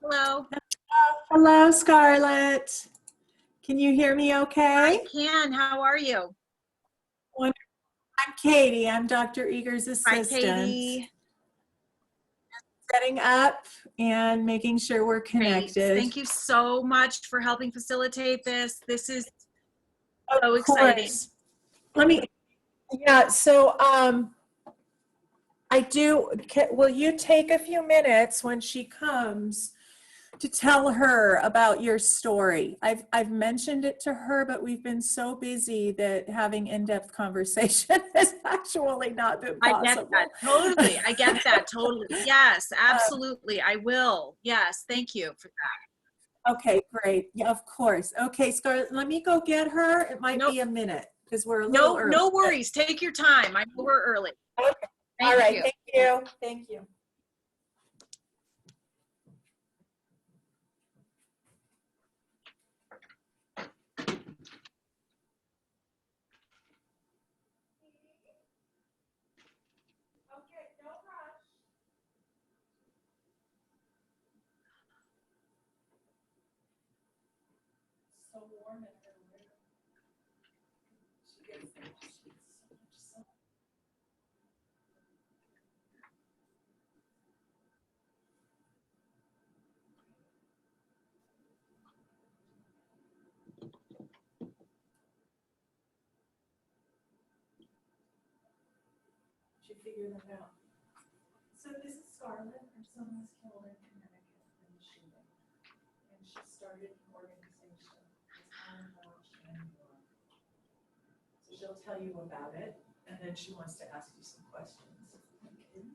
Hello. Hello, Scarlett. Can you hear me okay? I can. How are you? I'm Katie. I'm Dr. Eger's Hi, assistant. Katie. Setting up and making sure we're connected. Great. Thank you so much for helping facilitate this. This is Of so exciting. course. Will you take a few minutes when she comes to tell her about your story? I've mentioned it to her, but we've been so busy that having in-depth conversation has actually not been possible. I get that totally. I get that totally. Yes, absolutely. I will. Yes, thank you for that. Okay, great. Yeah, of course. Okay, Scarlett, let me go get her. It might be a minute because we're a little early. No worries. Take your time. I know we're early. Okay. All right. Thank you. Thank you. So warm in her room. She gets so much sun. She figured that out. So this is Scarlett. Her son was killed in Connecticut in the shooting. And she started an organization. So she'll tell you about it, and then she wants to ask you some questions. Okay.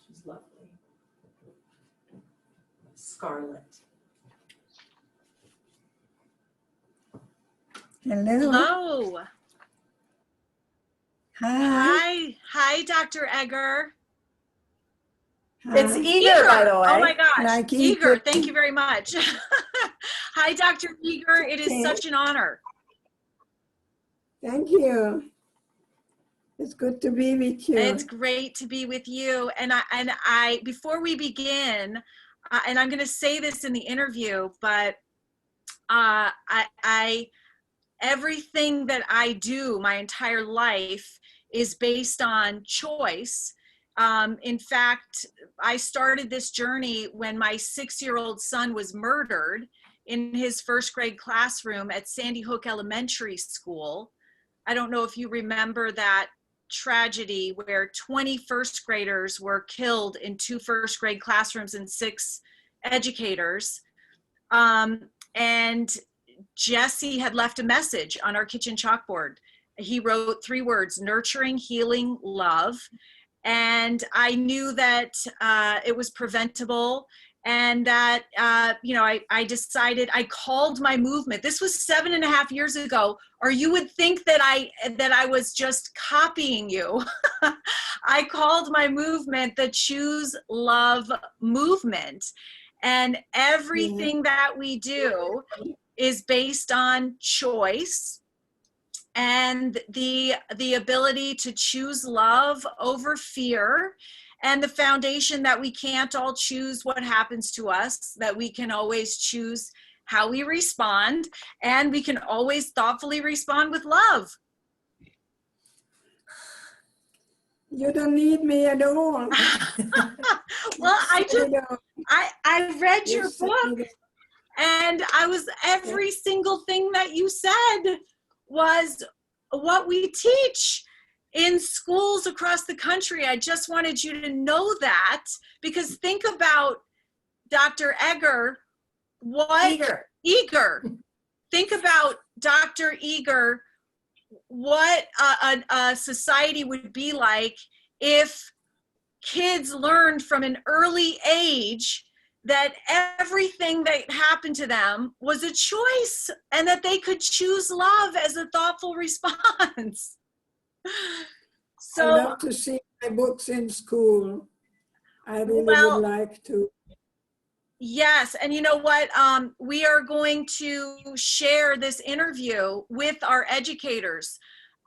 She's lovely. Scarlett. Hello. Hello. Hi. Hi, Dr. Eger. It's Eger, by the way. Oh my gosh. Like Eger, thank you very much. Hi, Dr. Eger. It is such an honor. Thank you. It's good to be with you. It's great to be with you. And I before we begin, and I'm going to say this in the interview, but everything that I do my entire life is based on choice. In fact, I started this journey when my 6-year-old son was murdered in his first grade classroom at Sandy Hook Elementary School. I don't know if you remember that tragedy where 20 first graders were killed in 2 first grade classrooms and 6 educators. And Jesse had left a message on our kitchen chalkboard. He wrote 3 words: nurturing, healing, love. And I knew that it was preventable, and that, I decided, I called my movement. This was 7.5 years ago, or you would think that I was just copying you. I called my movement the Choose Love Movement. And everything that we do is based on choice and the ability to choose love over fear, and the foundation that we can't all choose what happens to us, that we can always choose how we respond, and we can always thoughtfully respond with love. You don't need me at all. Well, I read your book, and every single thing that you said was what we teach in schools across the country. I just wanted you to know that, because think about Dr. Eger, Eger. Think about Dr. Eger, what a society would be like if kids learned from an early age that everything that happened to them was a choice, and that they could choose love as a thoughtful response. So I love to see my books in school. I really would like to. Yes, and you know what? We are going to share this interview with our educators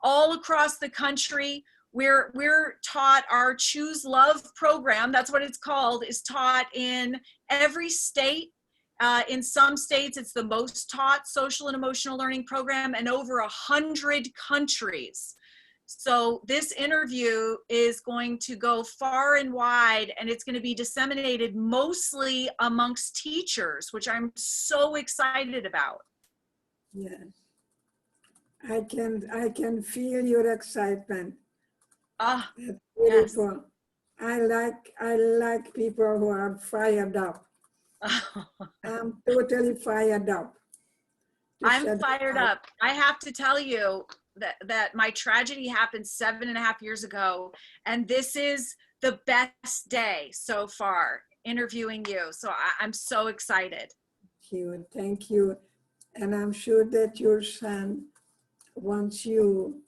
all across the country. we're taught our Choose Love program, that's what it's called, is taught in every state. In some states, it's the most taught social and emotional learning program, and over 100 countries. So this interview is going to go far and wide, and it's going to be disseminated mostly amongst teachers, which I'm so excited about. Yes. I can feel your excitement. Ah, That's yes. beautiful. I like people who are fired up. I'm totally fired up. I'm fired up. I have to tell you that my tragedy happened 7.5 years ago, and this is the best day so far interviewing you. So I'm so excited. Thank you. And I'm sure that your son wants you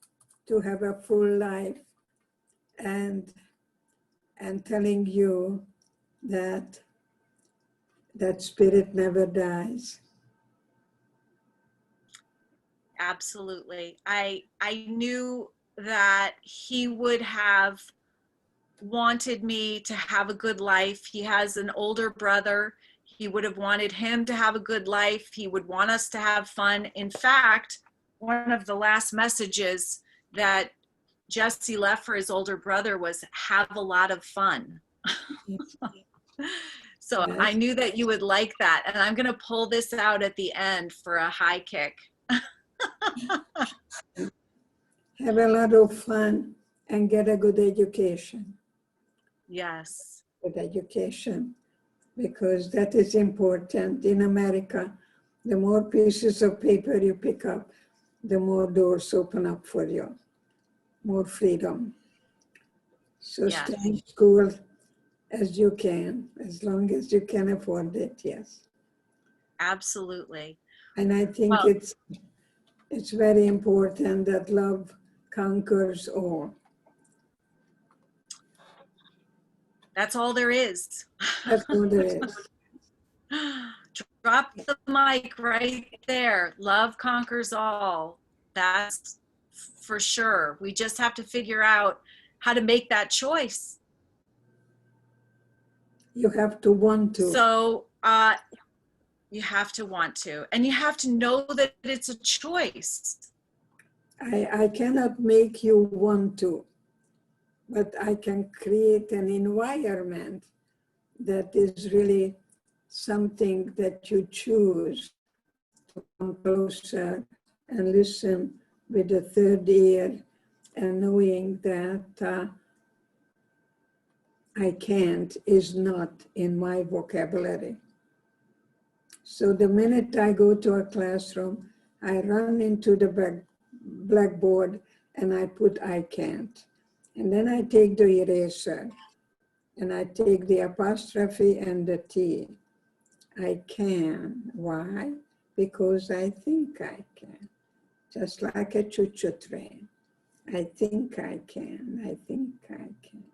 to have a full life, and telling you that spirit never dies. Absolutely. I knew that he would have wanted me to have a good life. He has an older brother. He would have wanted him to have a good life. He would want us to have fun. In fact, one of the last messages that Jesse left for his older brother was, have a lot of fun. So Yes. I knew that you would like that. And I'm going to pull this out at the end for a high kick. Have a lot of fun and get a good education. Yes. Good education, because that is important. In America, the more pieces of paper you pick up, the more doors open up for you, more freedom. So Yes. stay in school as you can, as long as you can afford it, yes. Absolutely. And I think Well, it's very important that love conquers all. that's all there is. That's all there is. Drop the mic right there. Love conquers all. That's for sure. We just have to figure out how to make that choice. You have to want to. So you have to want to, and you have to know that it's a choice. I cannot make you want to, but I can create an environment that is really something that you choose to come closer and listen with the third ear, and knowing that I can't is not in my vocabulary. So the minute I go to a classroom, I run into the blackboard and I put I can't. And then I take the eraser and I take the apostrophe and the T. I can. Why? Because I think I can. Just like a choo-choo train. I think I can. I think I can.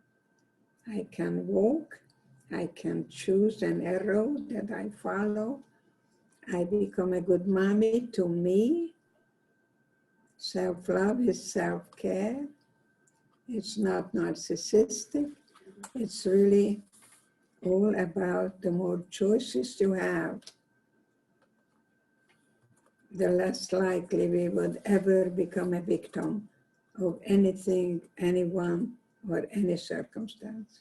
I can walk. I can choose an arrow that I follow. I become a good mommy to me. Self-love is self-care. It's not narcissistic. It's really all about the more choices you have, the less likely we would ever become a victim of anything, anyone, or any circumstance.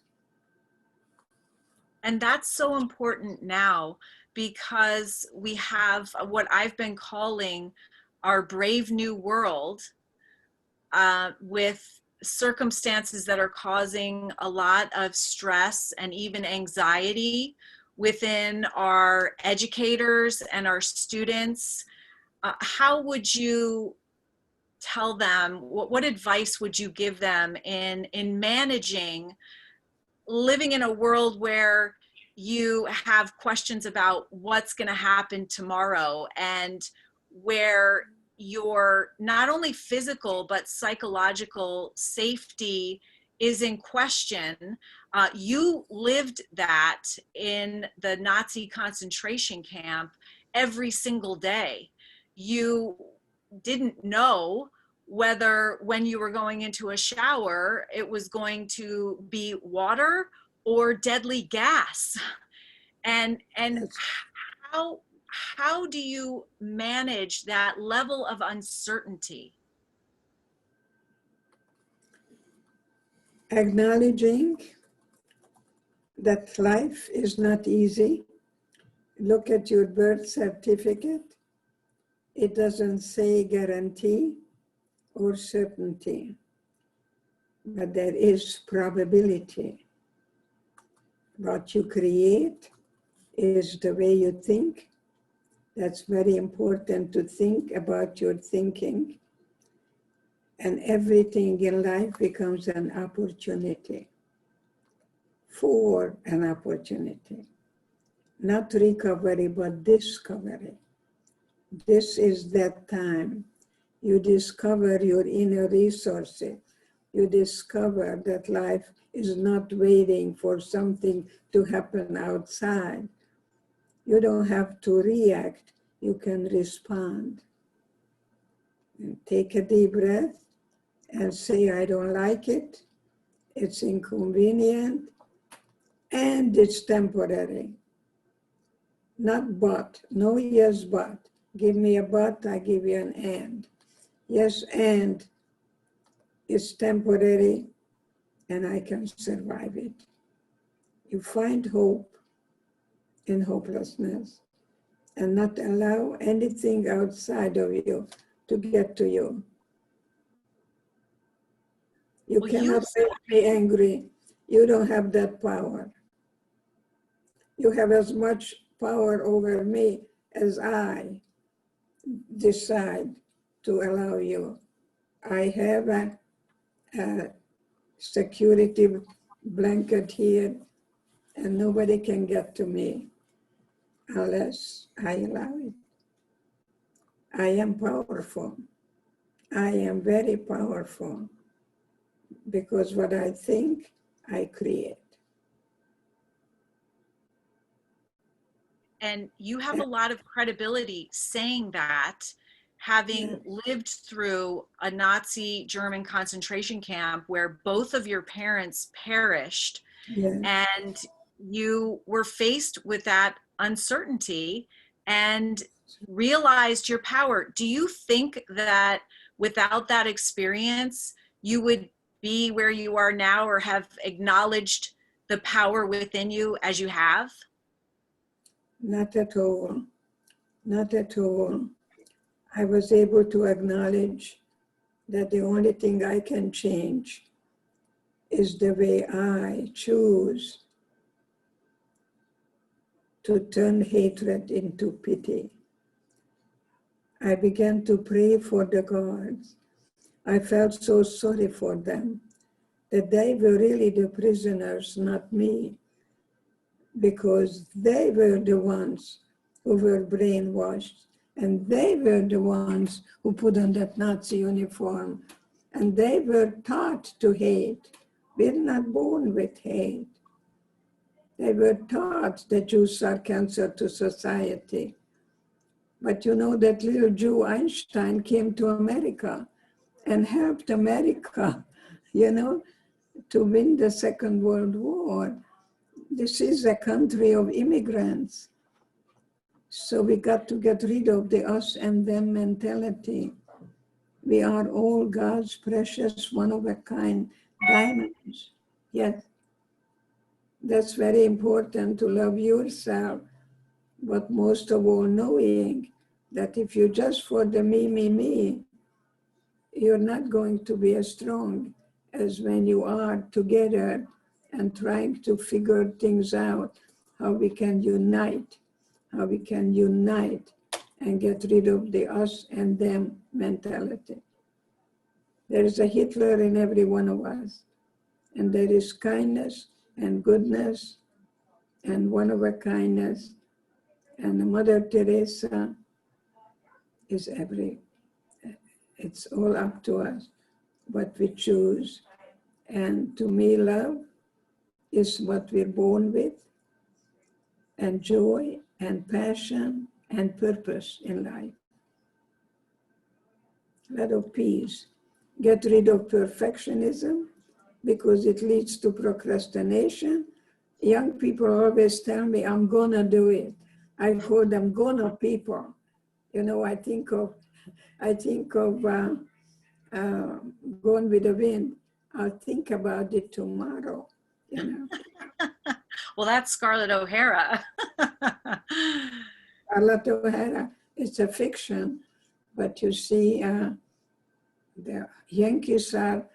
And that's so important now, because we have what I've been calling our brave new world, with circumstances that are causing a lot of stress and even anxiety within our educators and our students. How would you tell them, what advice would you give them in managing living in a world where you have questions about what's going to happen tomorrow, and where your not only physical but psychological safety is in question? You lived that in the Nazi concentration camp every single day. You didn't know whether when you were going into a shower, it was going to be water or deadly gas. And That's how do you manage that level of uncertainty? acknowledging that life is not easy. Look at your birth certificate. It doesn't say guarantee or certainty, but there is probability. What you create is the way you think. That's very important to think about your thinking. And everything in life becomes an opportunity for an opportunity. Not recovery, but discovery. This is that time. You discover your inner resources. You discover that life is not waiting for something to happen outside. You don't have to react. You can respond. And take a deep breath and say, I don't like it. It's inconvenient. And it's temporary. Not but. No yes, but. Give me a but, I give you an and. Yes, and it's temporary, and I can survive it. You find hope in hopelessness and not allow anything outside of you to get to you. You Well, cannot make me angry. You don't have that power. You have as much power over me as I decide to allow you. I have a security blanket here, and nobody can get to me unless I allow it. I am powerful. I am very powerful because what I think, I create. And you have a lot of credibility saying that, having lived through a Nazi German concentration camp where both of your parents perished, Yes. and you were faced with that uncertainty and realized your power. Do you think that without that experience, you would be where you are now or have acknowledged the power within you as you have? Not at all. Not at all. I was able to acknowledge that the only thing I can change is the way I choose to turn hatred into pity. I began to pray for the guards. I felt so sorry for them, that they were really the prisoners, not me, because they were the ones who were brainwashed, and they were the ones who put on that Nazi uniform, and they were taught to hate. We're not born with hate. They were taught that Jews are cancer to society. But you know, that little Jew Einstein came to America and helped America, you know, to win the Second World War. This is a country of immigrants. So we got to get rid of the us and them mentality. We are all God's precious, one-of-a-kind diamonds. Yes, that's very important, to love yourself, but most of all knowing that if you just for the me, you're not going to be as strong as when you are together and trying to figure things out, how we can unite and get rid of the us and them mentality. There is a Hitler in every one of us, and there is kindness and goodness and one-of-a-kindness, and Mother Teresa is it's all up to us what we choose. And to me, love is what we're born with, and joy and passion and purpose in life. A lot of peace. get rid of perfectionism because it leads to procrastination. Young people always tell me, I'm gonna do it. I call them gonna people. You know, I think of Gone with the Wind. I'll think about it tomorrow, you know. Well, that's Scarlett O'Hara. Scarlett O'Hara, it's a fiction, but you see, the Yankees are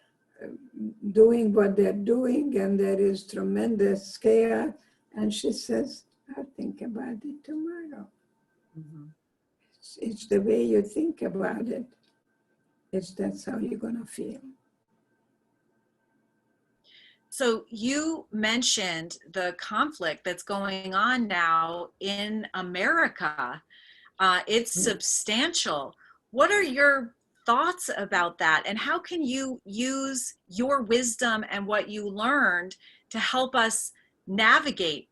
doing what they're doing, and there is tremendous chaos. And she says, I'll think about it tomorrow. Mm-hmm. It's the way you think about it. That's how you're gonna feel. So you mentioned the conflict that's going on now in America. It's substantial. What are your thoughts about that? And how can you use your wisdom and what you learned to help us navigate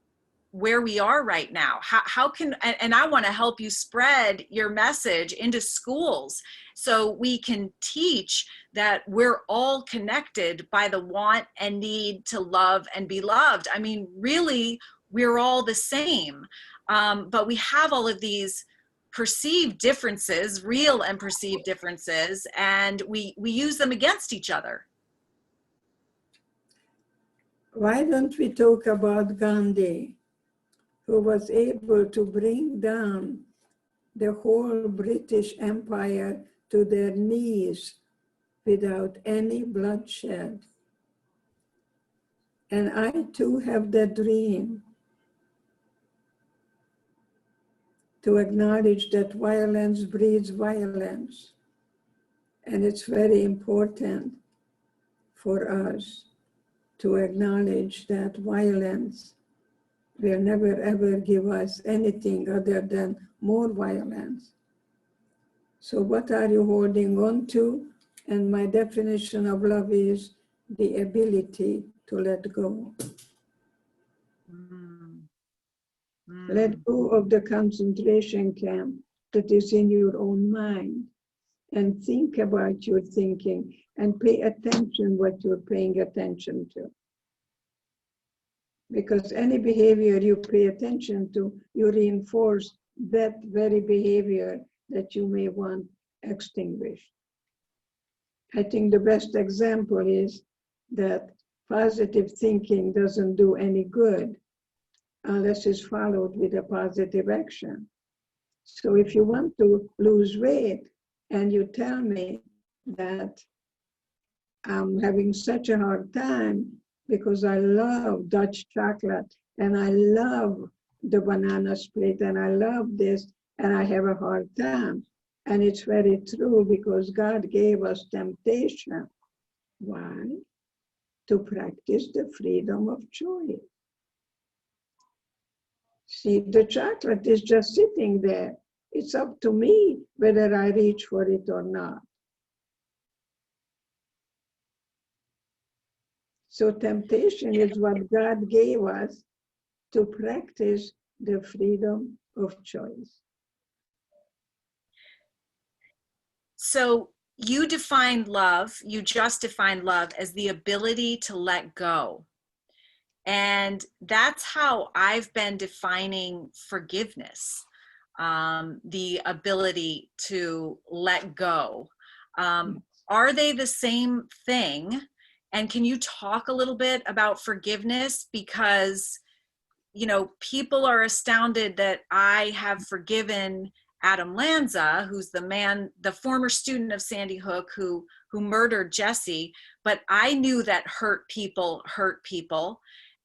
where we are right now? How can, and I want to help you spread your message into schools so we can teach that we're all connected by the want and need to love and be loved. I mean, really, we're all the same, but we have all of these perceived differences, real and perceived differences, and we use them against each other. Why don't we talk about Gandhi, who was able to bring down the whole British Empire to their knees without any bloodshed. And I too have that dream to acknowledge that violence breeds violence. And it's very important for us to acknowledge that violence will never ever give us anything other than more violence. So what are you holding on to? And my definition of love is the ability to let go. Let go of the concentration camp that is in your own mind, and think about your thinking and pay attention what you're paying attention to. Because any behavior you pay attention to, you reinforce that very behavior that you may want extinguished. I think the best example is that positive thinking doesn't do any good unless it's followed with a positive action. So if you want to lose weight and you tell me that I'm having such a hard time because I love Dutch chocolate and I love the banana split and I love this and I have a hard time. And it's very true because God gave us temptation. Why? To practice the freedom of choice. See, the chocolate is just sitting there. It's up to me whether I reach for it or not. So temptation is what God gave us to practice the freedom of choice. So you defined love, you just defined love as the ability to let go. And that's how I've been defining forgiveness, the ability to let go. Are they the same thing? And can you talk a little bit about forgiveness? Because, you know, people are astounded that I have forgiven Adam Lanza, who's the former student of Sandy Hook who murdered Jesse, but I knew that hurt people.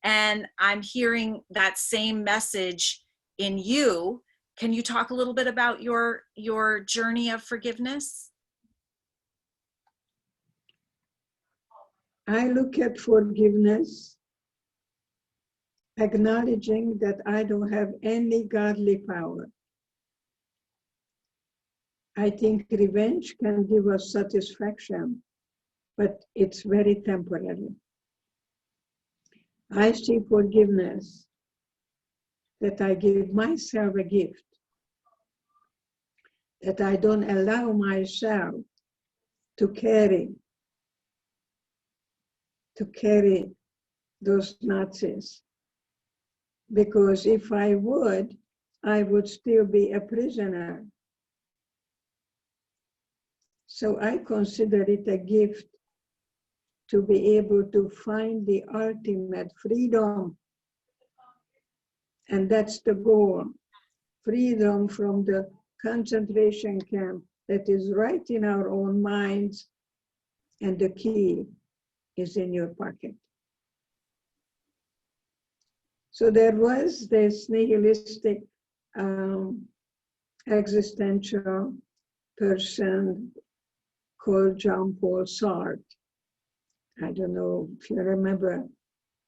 And I'm hearing that same message in you. Can you talk a little bit about your journey of forgiveness? I look at forgiveness, acknowledging that I don't have any godly power. I think revenge can give us satisfaction, but it's very temporary. I see forgiveness that I give myself a gift, that I don't allow myself to carry to carry those Nazis. Because if I would still be a prisoner. So I consider it a gift to be able to find the ultimate freedom. And that's the goal. Freedom from the concentration camp that is right in our own minds, and the key is in your pocket. So there was this nihilistic existential person called Jean-Paul Sartre. I don't know if you remember.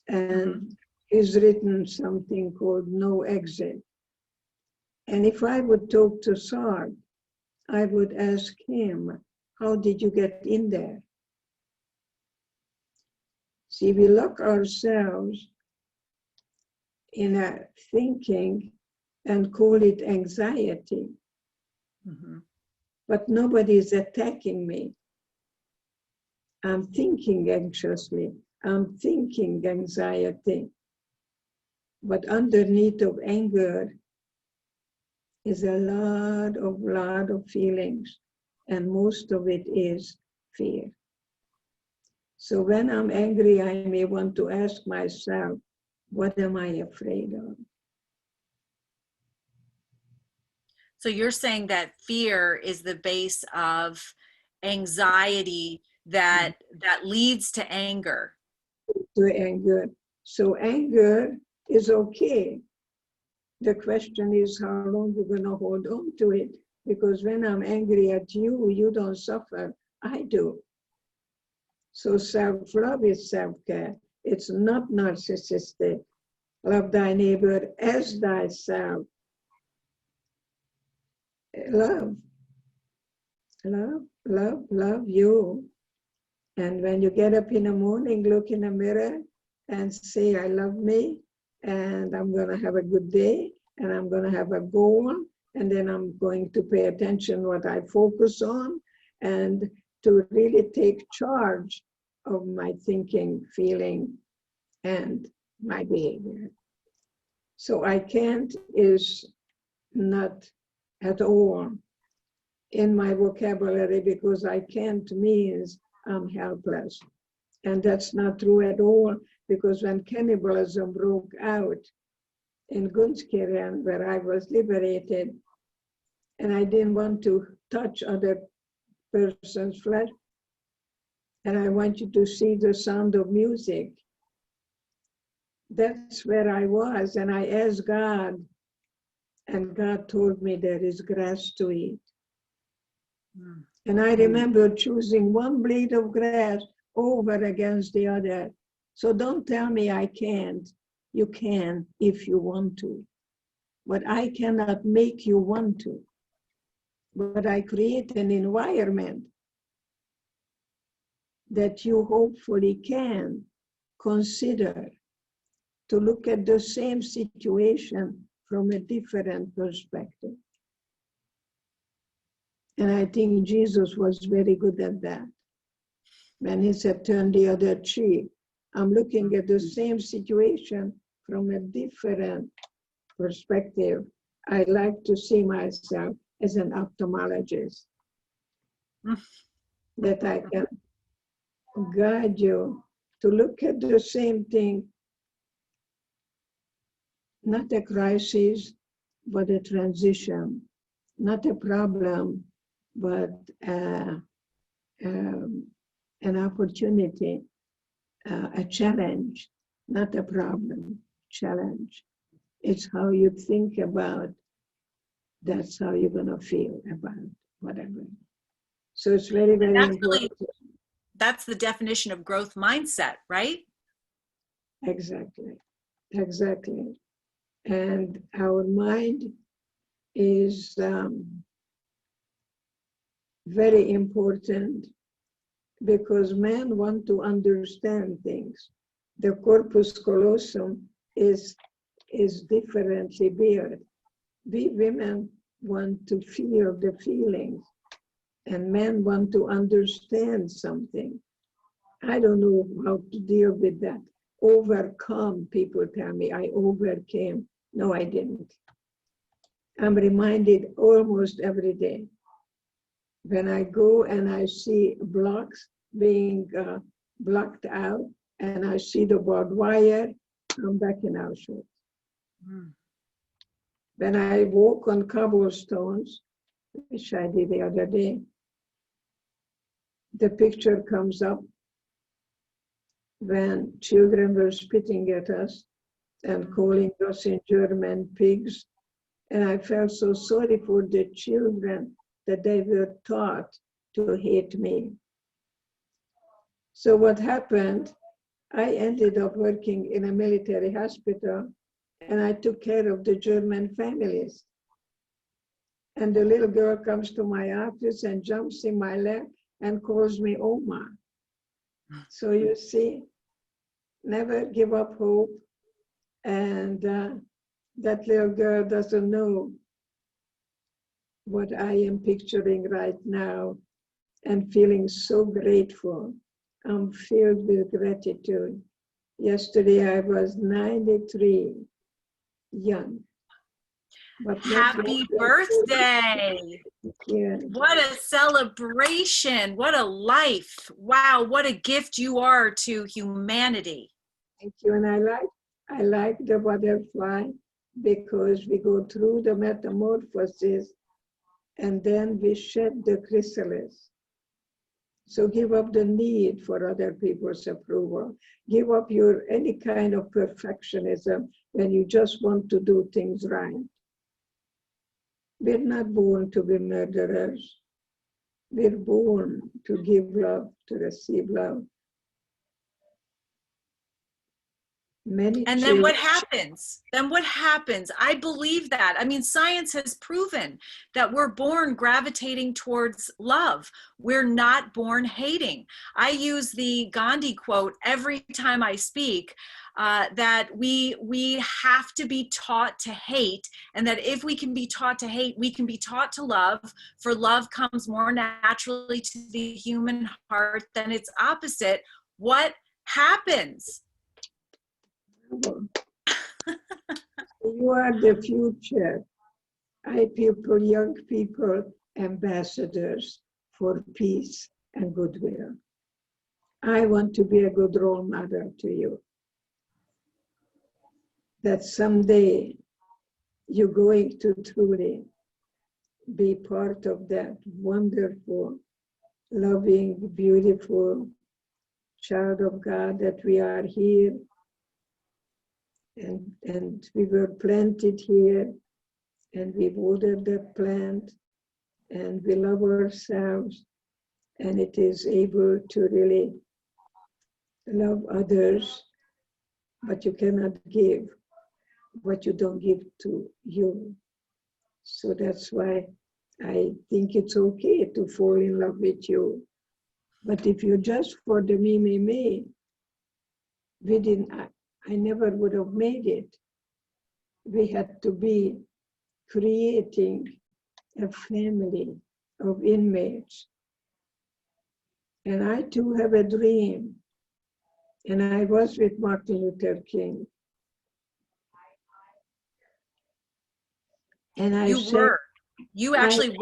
And he's written something called No Exit. And if I would talk to Sartre, I would ask him, how did you get in there? See, we lock ourselves in a thinking and call it anxiety. But nobody is attacking me. I'm thinking anxiously. I'm thinking anxiety. But underneath of anger is a lot of feelings, and most of it is fear. So when I'm angry, I may want to ask myself, what am I afraid of? So you're saying that fear is the base of anxiety that leads to anger. To anger. So anger is okay. The question is how long you're going to hold on to it. Because when I'm angry at you, you don't suffer. I do. So self-love is self-care. It's not narcissistic. Love thy neighbor as thyself. Love you. And when you get up in the morning, look in the mirror and say, I love me, and I'm going to have a good day, and I'm going to have a goal, and then I'm going to pay attention what I focus on, and to really take charge of my thinking, feeling, and my behavior. So I can't is not at all in my vocabulary, because I can't means I'm helpless. And that's not true at all, because when cannibalism broke out in Gunskirchen, where I was liberated, and I didn't want to touch other person's flesh, and I want you to see the sound of music. That's where I was, and I asked God, and God told me there is grass to eat. And I remember choosing one blade of grass over against the other. So don't tell me I can't. You can if you want to. But I cannot make you want to. But I create an environment that you hopefully can consider to look at the same situation from a different perspective. And I think Jesus was very good at that. When he said, turn the other cheek, I'm looking at the same situation from a different perspective. I like to see myself as an ophthalmologist, that I can guide you to look at the same thing, not a crisis, but a transition, not a problem, but an opportunity, a challenge, not a problem, challenge. It's how you think about, that's how you're going to feel about whatever. So it's very, very important. That's the definition of growth mindset, right? Exactly, exactly. And our mind is very important, because men want to understand things. The corpus callosum is differently built. We women want to feel the feelings, and men want to understand something. I don't know how to deal with that. Overcome, people tell me, I overcame. No, I didn't. I'm reminded almost every day when I go and I see blocks being blocked out and I see the barbed wire, I'm back in Auschwitz. When I walk on cobblestones, which I did the other day, the picture comes up when children were spitting at us and calling us in German pigs. And I felt so sorry for the children that they were taught to hate me. So what happened, I ended up working in a military hospital and I took care of the German families. And the little girl comes to my office and jumps in my lap and calls me Oma. So you see, never give up hope. And that little girl doesn't know what I am picturing right now and feeling so grateful. I'm filled with gratitude. Yesterday I was 93, young. But Happy birthday. Yeah. What a celebration. What a life. Wow, what a gift you are to humanity. Thank you. And I like the butterfly because we go through the metamorphosis and then we shed the chrysalis. So give up the need for other people's approval. Give up your any kind of perfectionism when you just want to do things right. We're not born to be murderers. We're born to give love, to receive love. And then what happens? Then what happens? I believe that. I mean, science has proven that we're born gravitating towards love. We're not born hating. I use the Gandhi quote every time I speak, that we have to be taught to hate, and that if we can be taught to hate, we can be taught to love, for love comes more naturally to the human heart than its opposite. What happens? You are the future. Young people, ambassadors for peace and goodwill. I want to be a good role model to you. That someday you're going to truly be part of that wonderful, loving, beautiful child of God, that we are here. And we were planted here, and we watered that plant, and we love ourselves, and it is able to really love others, but you cannot give what you don't give to you. So that's why I think it's okay to fall in love with you. But if you just for the me, I never would have made it. We had to be creating a family of inmates. And I too have a dream. And I was with Martin Luther King. And You actually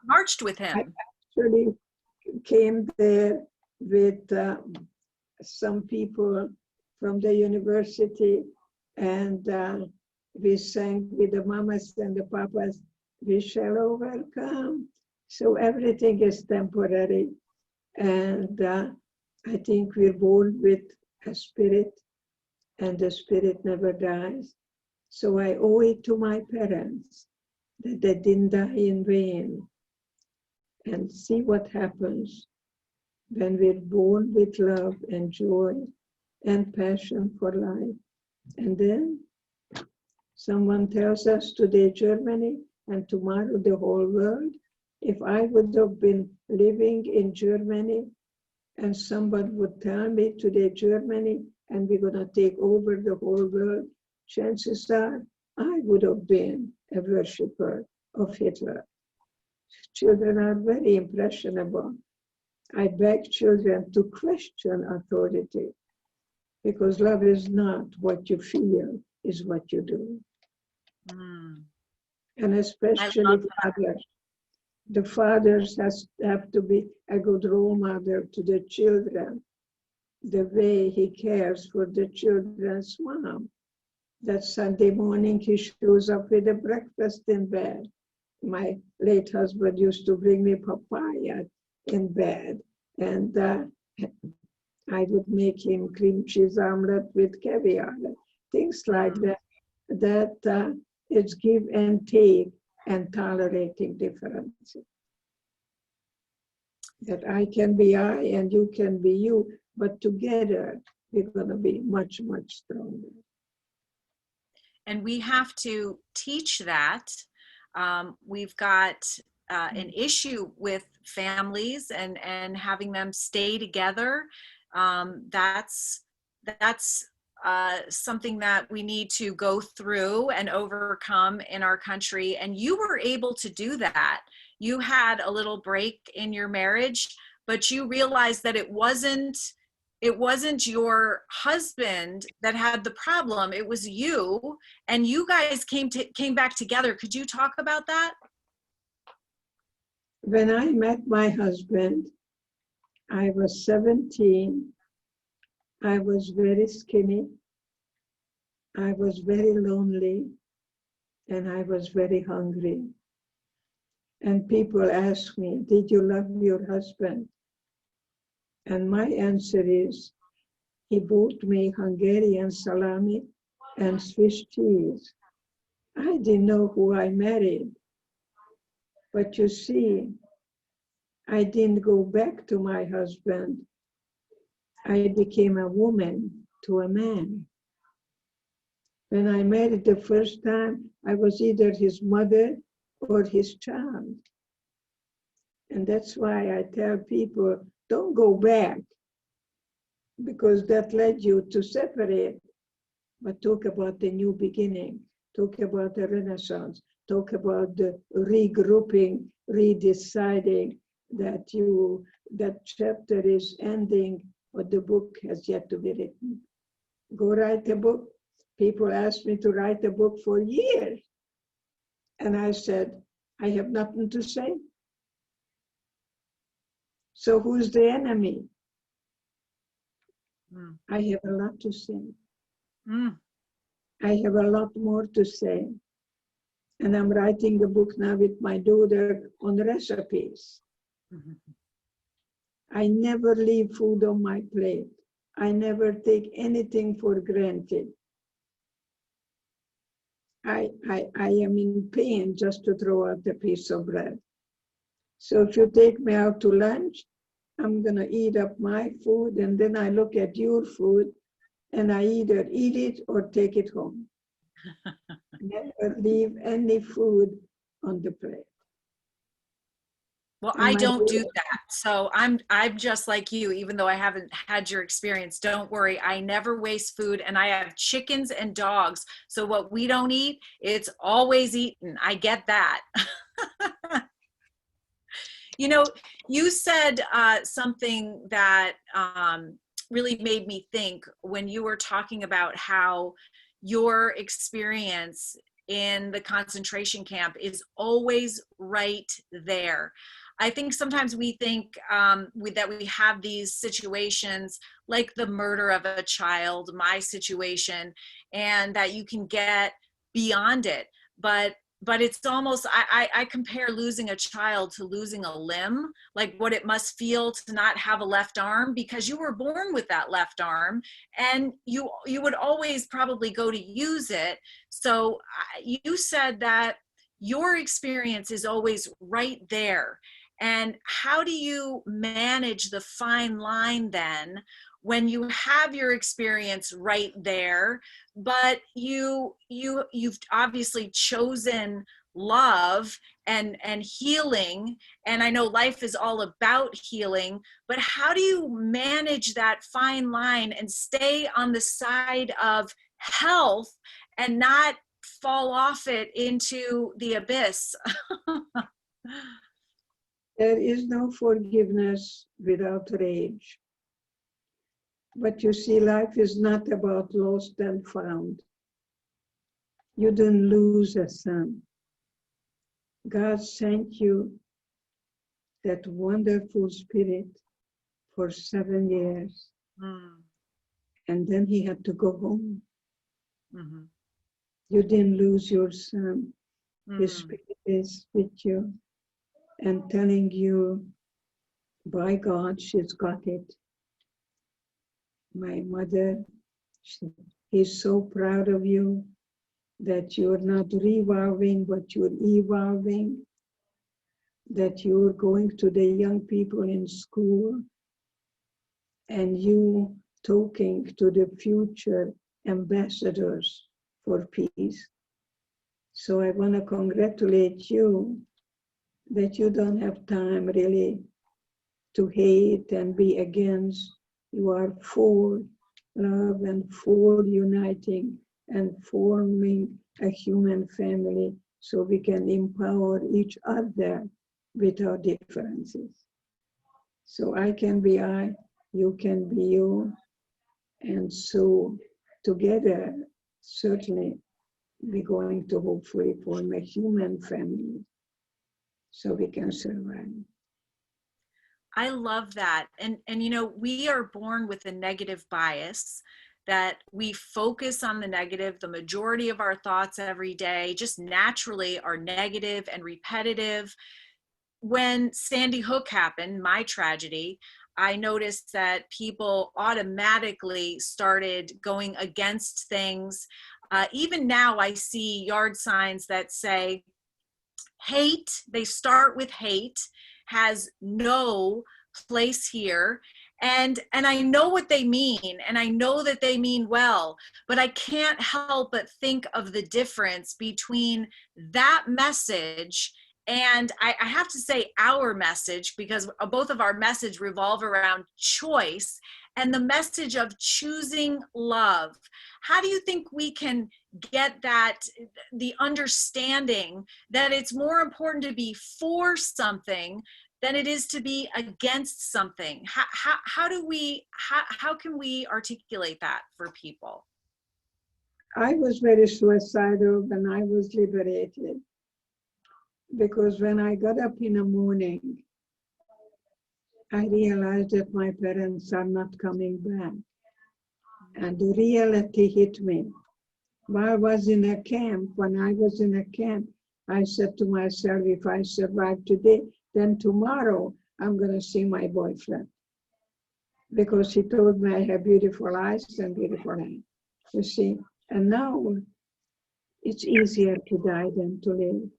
marched with him. I actually came there with some people from the university, and we sang with the mamas and the papas, we shall overcome. So everything is temporary. And I think we're born with a spirit, and the spirit never dies. So I owe it to my parents that they didn't die in vain. And see what happens when we're born with love and joy and passion for life. And then someone tells us today Germany and tomorrow the whole world. If I would have been living in Germany and someone would tell me today Germany and we're going to take over the whole world, chances are I would have been a worshiper of Hitler. Children are very impressionable. I beg children to question authority, because love is not what you feel, is what you do. Mm. And I especially love that. fathers. The fathers have to be a good role model to the children, the way he cares for the children's mom. That Sunday morning he shows up with a breakfast in bed. My late husband used to bring me papaya in bed, and I would make him cream cheese omelet with caviar, things like that. That it's give and take and tolerating differences. That I can be I and you can be you, but together we're going to be much, much stronger. And we have to teach that. We've got an issue with families and having them stay together. That's something that we need to go through and overcome in our country. And you were able to do that. You had a little break in your marriage, but you realized that it wasn't your husband that had the problem. It was you, and you guys came back together. Could you talk about that? When I met my husband, I was 17. I was very skinny. I was very lonely, and I was very hungry. And people ask me, did you love your husband? And my answer is, he bought me Hungarian salami and Swiss cheese. I didn't know who I married. But you see, I didn't go back to my husband. I became a woman to a man. When I married the first time, I was either his mother or his child. And that's why I tell people, don't go back, because that led you to separate. But talk about the new beginning, talk about the Renaissance, talk about the regrouping, redeciding that chapter is ending, but the book has yet to be written. Go write a book. People asked me to write a book for years. And I said, I have nothing to say. So who's the enemy? Mm. I have a lot to say. Mm. I have a lot more to say. And I'm writing a book now with my daughter on recipes. Mm-hmm. I never leave food on my plate. I never take anything for granted. I am in pain just to throw out a piece of bread. So if you take me out to lunch, I'm gonna eat up my food, and then I look at your food and I either eat it or take it home. Never leave any food on the plate. Well, And I my don't do daughter, that. So I'm just like you, even though I haven't had your experience. Don't worry. I never waste food, and I have chickens and dogs. So what we don't eat, it's always eaten. I get that. You know, you said something that really made me think when you were talking about how your experience in the concentration camp is always right there. I think sometimes we think that we have these situations like the murder of a child, my situation, and that you can get beyond it. But it's almost, I compare losing a child to losing a limb, like what it must feel to not have a left arm, because you were born with that left arm and you would always probably go to use it. So you said that your experience is always right there. And how do you manage the fine line then when you have your experience right there, but you've obviously chosen love and healing, and I know life is all about healing, but how do you manage that fine line and stay on the side of health and not fall off it into the abyss? There is no forgiveness without rage. But you see, life is not about lost and found. You didn't lose a son. God sent you that wonderful spirit for 7 years. And then he had to go home. Mm-hmm. You didn't lose your son. Mm-hmm. His spirit is with you and telling you, by God, she's got it. My mother, he's so proud of you that you're not revolving, but you're evolving, that you're going to the young people in school and you talking to the future ambassadors for peace. So I want to congratulate you that you don't have time really to hate and be against. You are for love and for uniting and forming a human family so we can empower each other with our differences. So I can be I, you can be you, and so together, certainly, we're going to hopefully form a human family so we can survive. I love that. And you know, we are born with a negative bias that we focus on the negative. The majority of our thoughts every day just naturally are negative and repetitive. When Sandy Hook happened, my tragedy, I noticed that people automatically started going against things. Even now I see yard signs that say, hate, they start with hate, has no place here. And I know what they mean, and I know that they mean well, but I can't help but think of the difference between that message and I have to say our message, because both of our message revolve around choice and the message of choosing love. How do you think we can get that, the understanding that it's more important to be for something than it is to be against something? How can we articulate that for people? I was very suicidal when I was liberated, because when I got up in the morning, I realized that my parents are not coming back. And the reality hit me. While I was in a camp, when I was in a camp, I said to myself, if I survive today, then tomorrow I'm going to see my boyfriend. Because he told me I have beautiful eyes and beautiful hands. You see, and now it's easier to die than to live.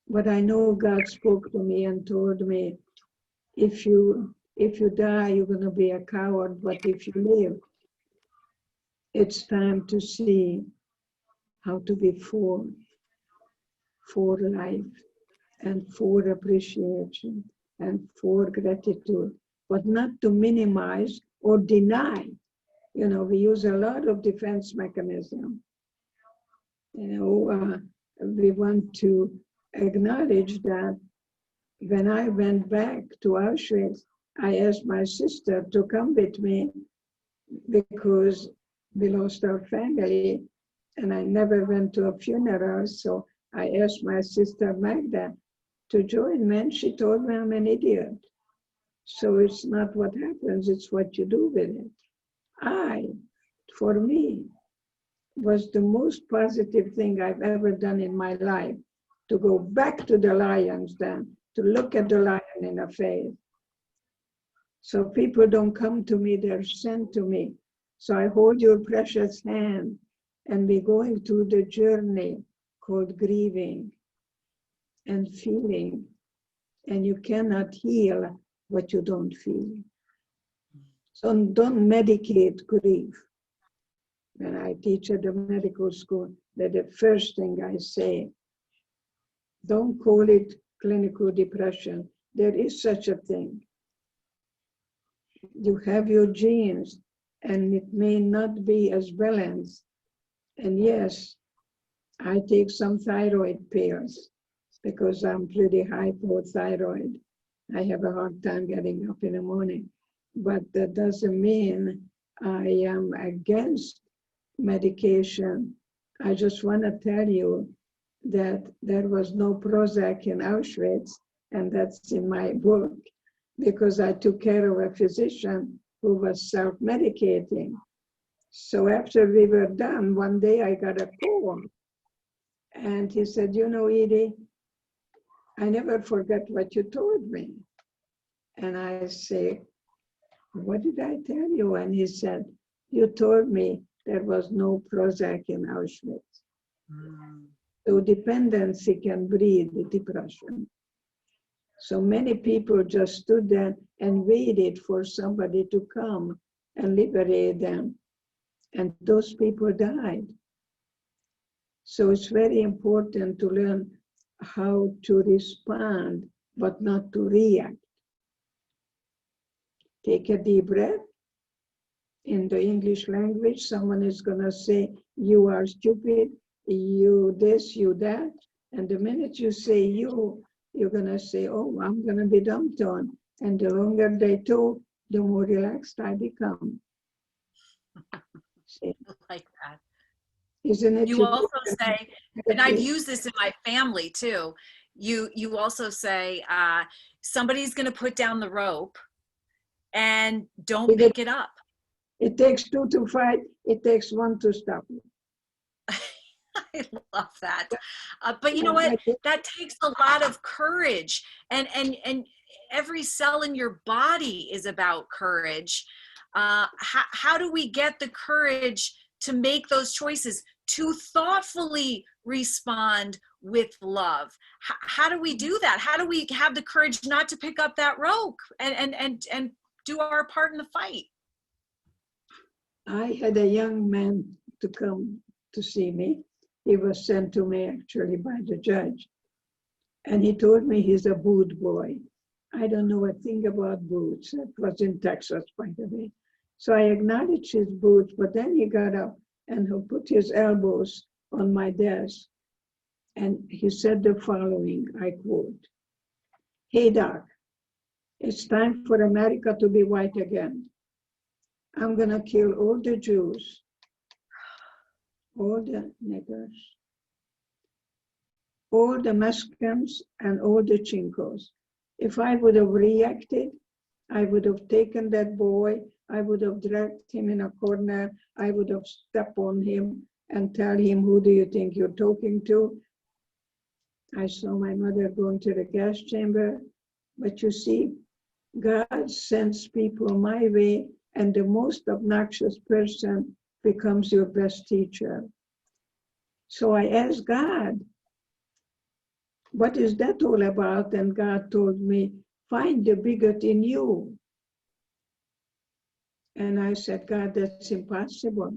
But I know God spoke to me and told me, if you die, you're going to be a coward, but if you live, it's time to see how to be for life and for appreciation and for gratitude, but not to minimize or deny. You know, we use a lot of defense mechanism. You know, we want to acknowledge that when I went back to Auschwitz, I asked my sister to come with me because we lost our family and I never went to a funeral. So I asked my sister Magda to join me, and she told me I'm an idiot. So it's not what happens, it's what you do with it. For me, was the most positive thing I've ever done in my life, to go back to the lion's den, to look at the lion in the face. So people don't come to me, they're sent to me. So I hold your precious hand, and we're going through the journey called grieving and feeling. And you cannot heal what you don't feel. So don't medicate grief. When I teach at the medical school, that the first thing I say, don't call it clinical depression. There is such a thing. You have your genes, and it may not be as balanced. And yes, I take some thyroid pills because I'm pretty hypothyroid. I have a hard time getting up in the morning, but that doesn't mean I am against medication. I just want to tell you that there was no Prozac in Auschwitz, and that's in my book, because I took care of a physician who was self-medicating. So after we were done, one day I got a call, and he said, you know, Edie, I never forget what you told me. And I say, what did I tell you? And he said, you told me there was no Prozac in Auschwitz. So dependency can breed depression. So many people just stood there and waited for somebody to come and liberate them. And those people died. So it's very important to learn how to respond, but not to react. Take a deep breath. In the English language, someone is going to say, you are stupid, you this, you that. And the minute you say you, you're going to say, oh, I'm going to be dumbed-down. And the longer they talk, the more relaxed I become. See? I like that. Isn't it? You also say, and I've used this in my family too, you also say, somebody's going to put down the rope and don't pick it up. It takes two to fight, it takes one to stop you. I love that. But you know what? That takes a lot of courage, and every cell in your body is about courage. How do we get the courage to make those choices, to thoughtfully respond with love? How do we do that? How do we have the courage not to pick up that rope and do our part in the fight? I had a young man to come to see me. He was sent to me actually by the judge. And he told me he's a boot boy. I don't know a thing about boots. That was in Texas, by the way. So I acknowledged his boots, but then he got up and he put his elbows on my desk. And he said the following, I quote, "Hey, Doc, it's time for America to be white again. I'm going to kill all the Jews, all the niggers, all the Mexicans, and all the Chincos. If I would have reacted, I would have taken that boy, I would have dragged him in a corner, I would have stepped on him and tell him, who do you think you're talking to?" I saw my mother going to the gas chamber. But you see, God sends people my way, and the most obnoxious person becomes your best teacher. So I asked God, what is that all about? And God told me, find the bigot in you. And I said, God, that's impossible.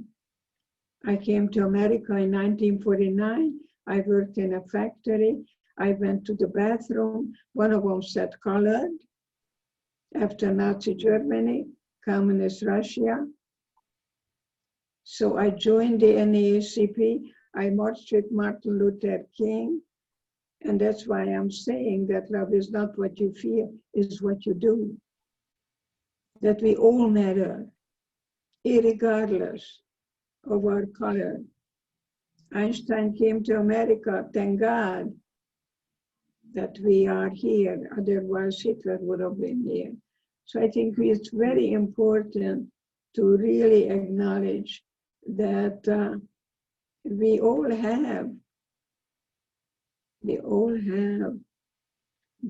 I came to America in 1949. I worked in a factory. I went to the bathroom. One of them said colored. After Nazi Germany, Communist Russia. So I joined the NAACP. I marched with Martin Luther King. And that's why I'm saying that love is not what you feel, it's what you do. That we all matter, irregardless of our color. Einstein came to America, thank God that we are here, otherwise Hitler would have been here. So I think it's very important to really acknowledge that we all have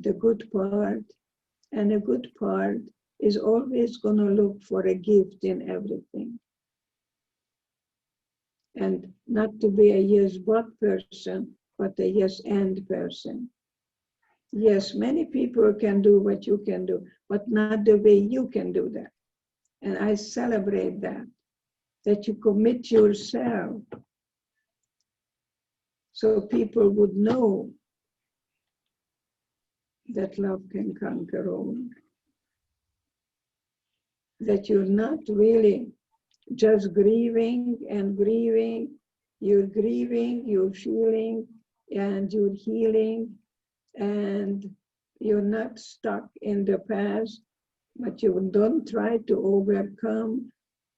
the good part, and the good part is always going to look for a gift in everything. And not to be a yes but person, but a yes and person. Yes, many people can do what you can do, but not the way you can do that. And I celebrate that you commit yourself so people would know that love can conquer all. That you're not really just grieving and grieving. You're grieving, you're feeling, and you're healing. And You're not stuck in the past, but you don't try to overcome.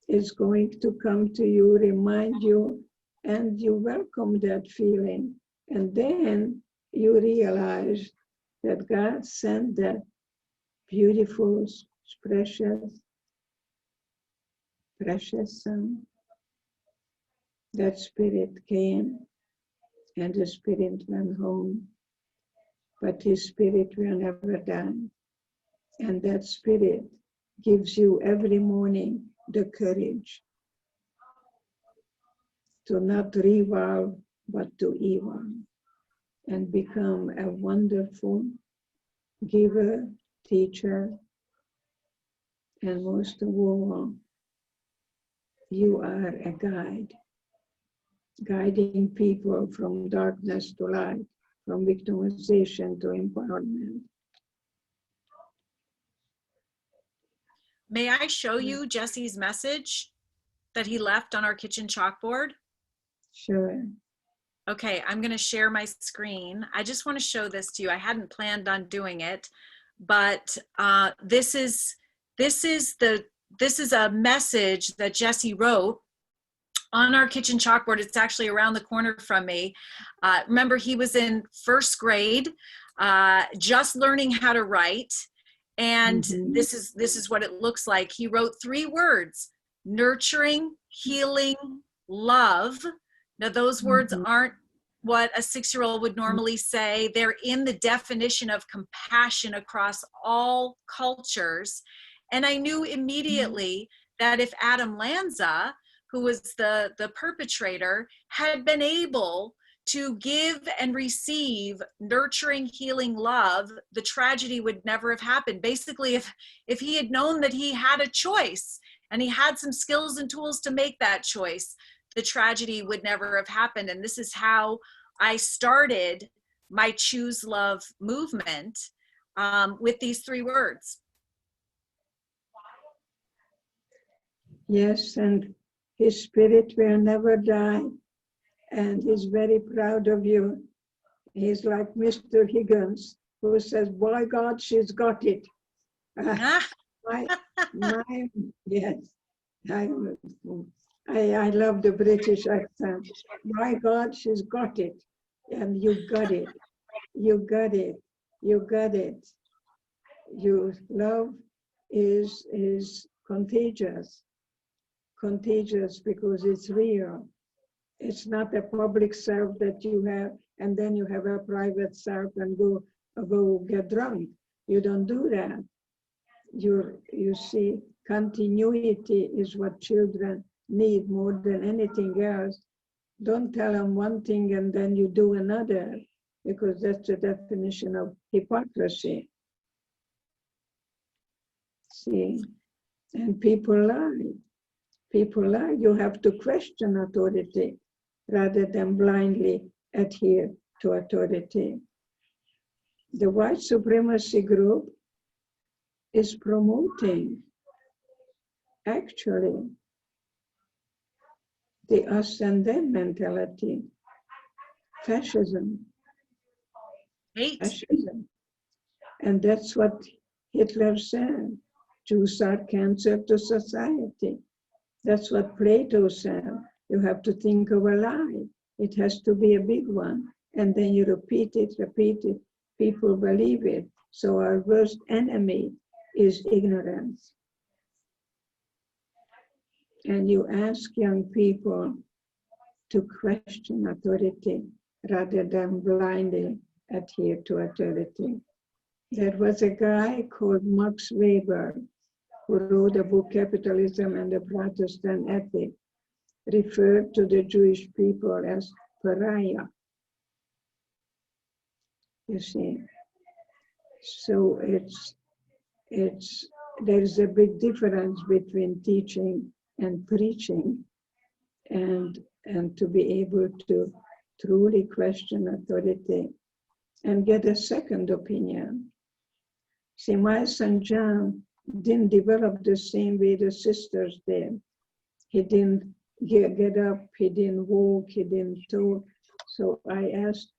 It's going to come to you, remind you, and you welcome that feeling. And then you realize that God sent that beautiful, precious Son. That spirit came, and the spirit went home. But his spirit will never die. And that spirit gives you every morning the courage to not revolve, but to evolve and become a wonderful giver, teacher, and most of all, you are a guide, guiding people from darkness to light, from victimization to empowerment. May I show you Jesse's message that he left on our kitchen chalkboard? Sure. Okay, I'm going to share my screen. I just want to show this to you. I hadn't planned on doing it, but this is a message that Jesse wrote on our kitchen chalkboard. It's actually around the corner from me. Remember, he was in first grade, just learning how to write. And this is what it looks like. He wrote 3 words: nurturing, healing, love. Now, those words aren't what a 6-year-old would normally say. They're in the definition of compassion across all cultures. And I knew immediately that if Adam Lanza, who was the perpetrator, had been able to give and receive nurturing, healing love, the tragedy would never have happened. Basically, if he had known that he had a choice and he had some skills and tools to make that choice, the tragedy would never have happened. And this is how I started my Choose Love movement, with these 3 words. Yes, and his spirit will never die. And he's very proud of you. He's like Mr. Higgins, who says, "By God, she's got it." Yes, I love the British accent. "My God, she's got it." And you got it. You got it. You got it. Your love is contagious. Contagious because it's real. It's not a public self that you have, and then you have a private self and go get drunk. You don't do that. You see, continuity is what children need more than anything else. Don't tell them one thing and then you do another, because that's the definition of hypocrisy. See, and people lie. People lie. You have to question authority rather than blindly adhere to authority. The white supremacy group is promoting, actually, the us and them mentality, fascism. Fascism. And that's what Hitler said. Jews are cancer to society. That's what Plato said. You have to think of a lie. It has to be a big one. And then you repeat it. People believe it. So our worst enemy is ignorance. And you ask young people to question authority rather than blindly adhere to authority. There was a guy called Max Weber who wrote a book, Capitalism and the Protestant Ethic, referred to the Jewish people as pariah. You see, so there's a big difference between teaching and preaching, and to be able to truly question authority and get a second opinion. See, my son John didn't develop the same way the sisters did. He didn't get up, he didn't walk, he didn't talk. So I asked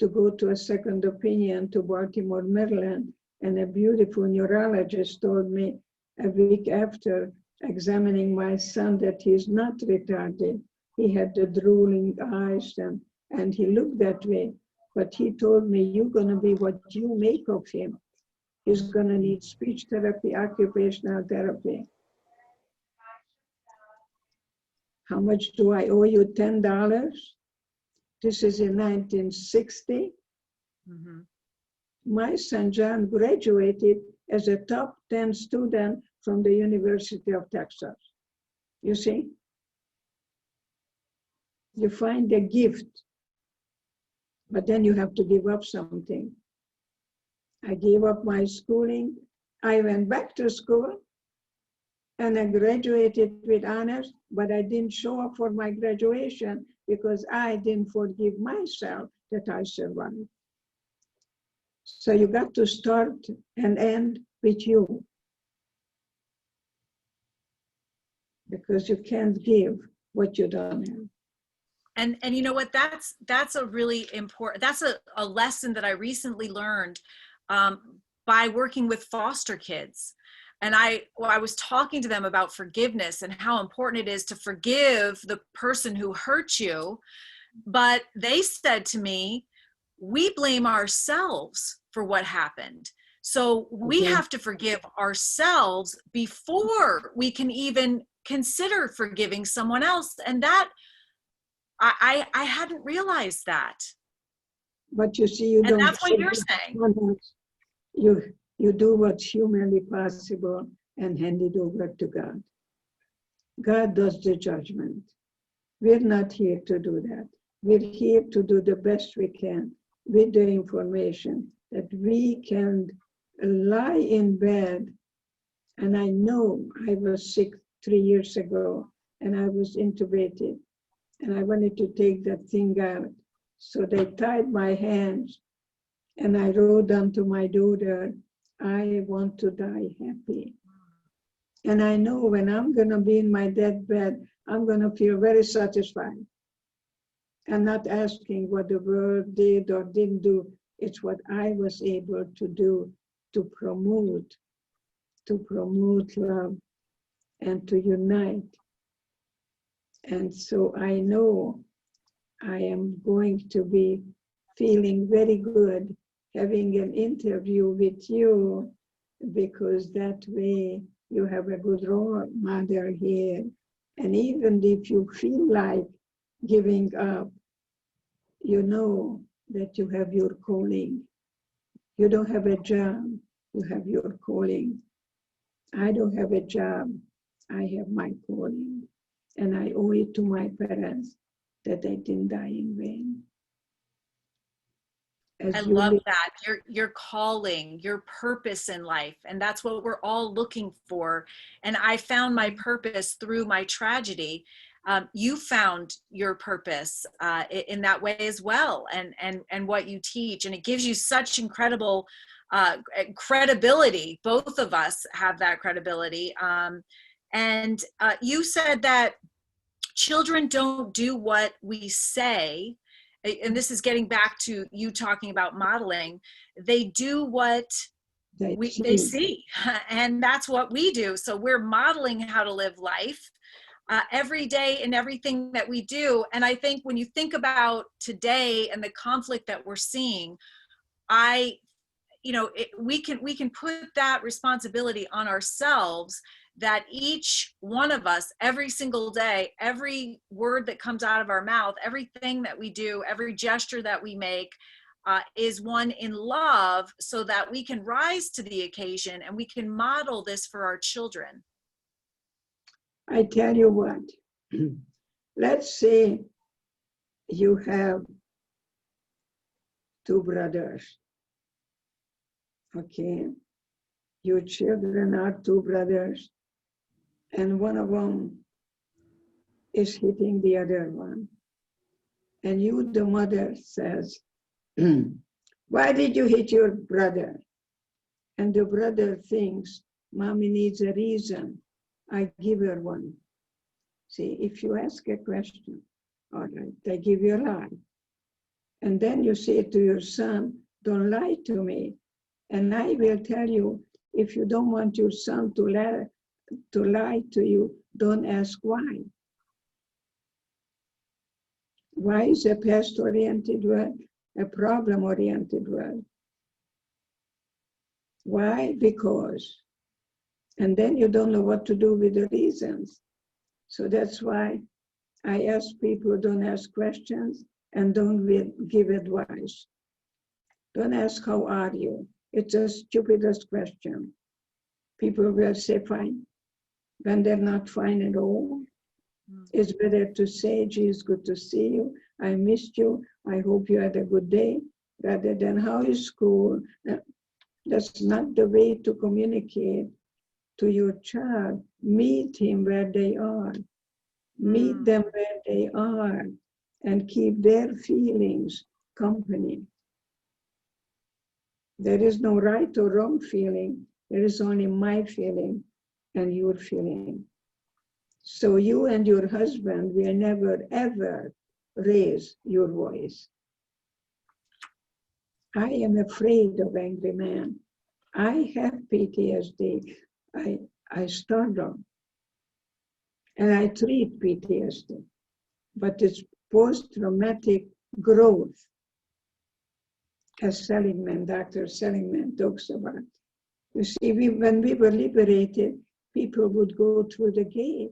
to go to a second opinion to Baltimore, Maryland, and a beautiful neurologist told me a week after examining my son that he's not retarded. He had the drooling eyes and he looked that way. But he told me, you're going to be what you make of him. He's going to need speech therapy, occupational therapy. How much do I owe you? $10? This is in 1960. Mm-hmm. My son John graduated as a top 10 student from the University of Texas. You see? You find a gift, but then you have to give up something. I gave up my schooling. I went back to school and I graduated with honors, but I didn't show up for my graduation because I didn't forgive myself that I survived. So you got to start and end with you, because you can't give what you don't have. And you know what, that's a really important, that's a lesson that I recently learned by working with foster kids. And I was talking to them about forgiveness and how important it is to forgive the person who hurt you. But they said to me, we blame ourselves for what happened. So we have to forgive ourselves before we can even consider forgiving someone else. And that, I hadn't realized that. But you see, you don't. And that's what you're saying. You do what's humanly possible and hand it over to God. God does the judgment. We're not here to do that. We're here to do the best we can with the information that we can lie in bed. And I know I was sick 3 years ago and I was intubated and I wanted to take that thing out. So they tied my hands and I wrote down to my daughter, I want to die happy. And I know when I'm going to be in my deathbed, I'm going to feel very satisfied. And not asking what the world did or didn't do. It's what I was able to do to promote love and to unite. And so I know I am going to be feeling very good having an interview with you, because that way you have a good role model here. And even if you feel like giving up, you know that you have your calling. You don't have a job, you have your calling. I don't have a job, I have my calling. And I owe it to my parents that they didn't die in vain. I love that, your calling, your purpose in life. And that's what we're all looking for. And I found my purpose through my tragedy. You found your purpose in that way as well, and what you teach. And it gives you such incredible credibility. Both of us have that credibility. And you said that children don't do what we say. And this is getting back to you talking about modeling. They do what they see. And that's what we do. So we're modeling how to live life every day in everything that we do. And I think when you think about today and the conflict that we're seeing, we can put that responsibility on ourselves, that each one of us, every single day, every word that comes out of our mouth, everything that we do, every gesture that we make is one in love, so that we can rise to the occasion and we can model this for our children. I tell you what, let's say you have two brothers, okay? Your children are two brothers, and one of them is hitting the other one. And you, the mother, says, why did you hit your brother? And the brother thinks, Mommy needs a reason. I give her one. See, if you ask a question, all right, they give you a lie. And then you say to your son, don't lie to me. And I will tell you, if you don't want your son to lie to you, don't ask why. Why is a past-oriented word a problem-oriented word? Why? Because. And then you don't know what to do with the reasons. So that's why I ask people, don't ask questions and don't give advice. Don't ask, how are you? It's the stupidest question. People will say fine when they're not fine at all. It's better to say, gee, it's good to see you. I missed you. I hope you had a good day, rather than how is school. That's not the way to communicate to your child. Meet him where they are. Meet them where they are and keep their feelings company. There is no right or wrong feeling. There is only my feeling and your feeling. So you and your husband will never, ever raise your voice. I am afraid of angry men. I have PTSD. I struggle. And I treat PTSD. But it's post-traumatic growth, as Dr. Seligman talks about. You see, when we were liberated, people would go through the gate,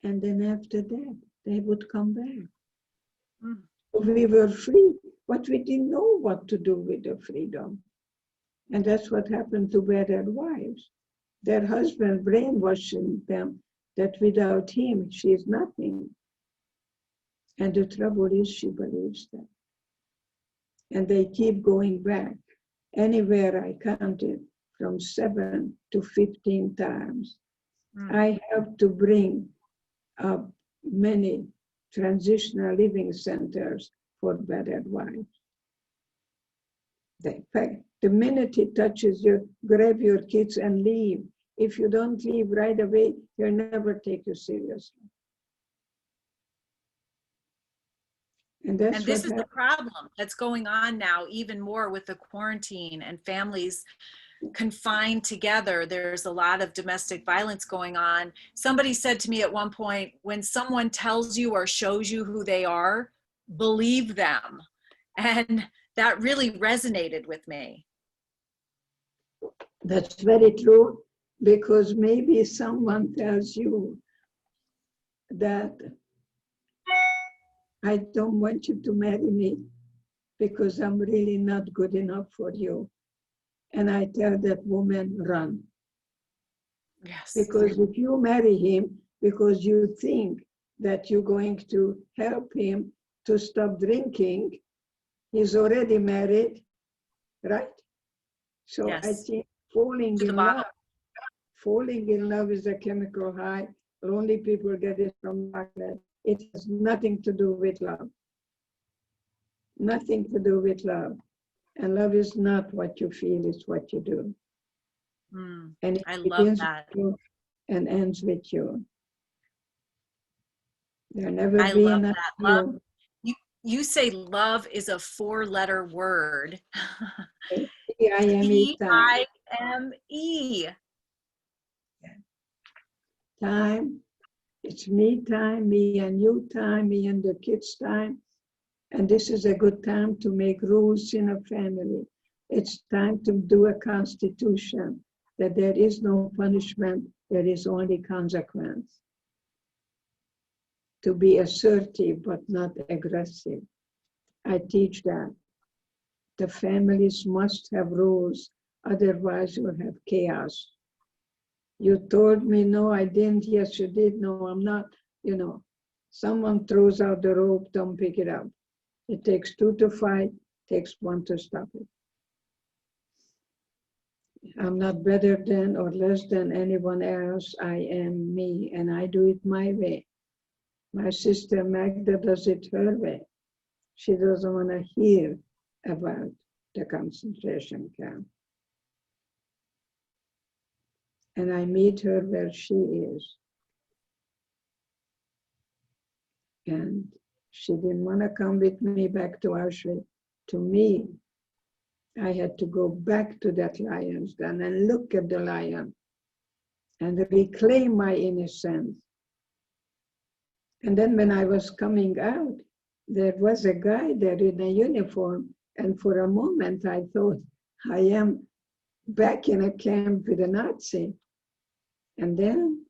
and then after that, they would come back. We were free, but we didn't know what to do with the freedom. And that's what happened to battered wives. Their husband brainwashing them that without him, she is nothing. And the trouble is, she believes that. And they keep going back. Anywhere I counted, from 7 to 15 times. I have to bring up many transitional living centers for battered wives. In fact, the minute he touches you, grab your kids and leave. If you don't leave right away, he'll never take you seriously. And this is the problem that's going on now, even more with the quarantine and families confined together. There's a lot of domestic violence going on. Somebody said to me at one point, when someone tells you or shows you who they are, believe them. And that really resonated with me. That's very true, because maybe someone tells you that I don't want you to marry me because I'm really not good enough for you. And I tell that woman, run. Yes. Because if you marry him because you think that you're going to help him to stop drinking, he's already married, right? So yes. I think falling in love is a chemical high. Only people get it from chocolate. It has nothing to do with love. Nothing to do with love. And love is not what you feel, it's what you do. And it I love begins that. with you and ends with you. There'll never I be love enough that. Love, you say love is a 4-letter word. T-I-M-E. T-I-M-E. Time. It's me time, me and you time, me and the kids time. And this is a good time to make rules in a family. It's time to do a constitution that there is no punishment, there is only consequence. To be assertive but not aggressive. I teach that. The families must have rules, otherwise you'll have chaos. You told me, no, I didn't, yes, you did, no, I'm not, Someone throws out the rope, don't pick it up. It takes 2 to fight, takes 1 to stop it. I'm not better than or less than anyone else. I am me, and I do it my way. My sister Magda does it her way. She doesn't want to hear about the concentration camp. And I meet her where she is. And she didn't want to come with me back to Auschwitz. to me, I had to go back to that lion's den and look at the lion and reclaim my innocence. And then when I was coming out, there was a guy there in a uniform, and for a moment I thought, I am back in a camp with a Nazi. And then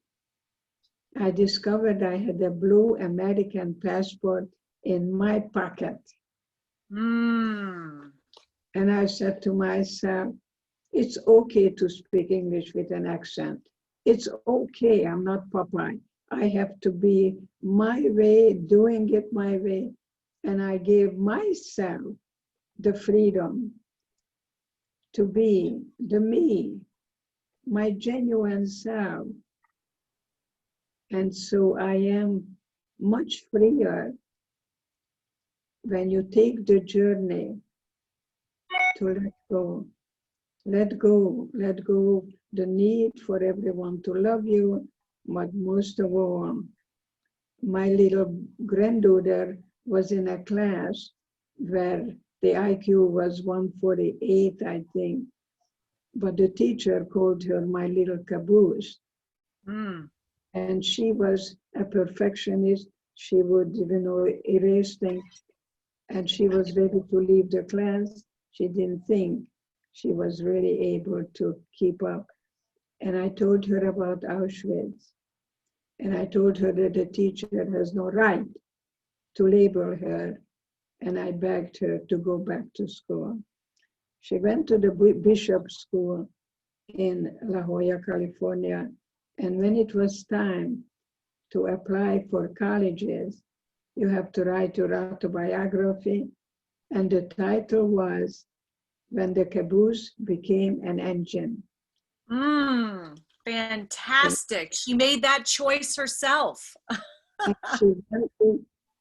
I discovered I had a blue American passport in my pocket. Mm. And I said to myself, it's okay to speak English with an accent. It's okay, I'm not Popeye. I have to be my way, doing it my way. And I gave myself the freedom to be the me, my genuine self. And so I am much freer when you take the journey to let go. Let go the need for everyone to love you, but most of all, my little granddaughter was in a class where the IQ was 148, I think, but the teacher called her my little caboose. Mm. And she was a perfectionist. She would, erase things. And she was ready to leave the class. She didn't think she was really able to keep up. And I told her about Auschwitz. And I told her that the teacher has no right to label her. And I begged her to go back to school. She went to the Bishop School in La Jolla, California. And when it was time to apply for colleges, you have to write your autobiography. And the title was When the Caboose Became an Engine. Fantastic. She made that choice herself.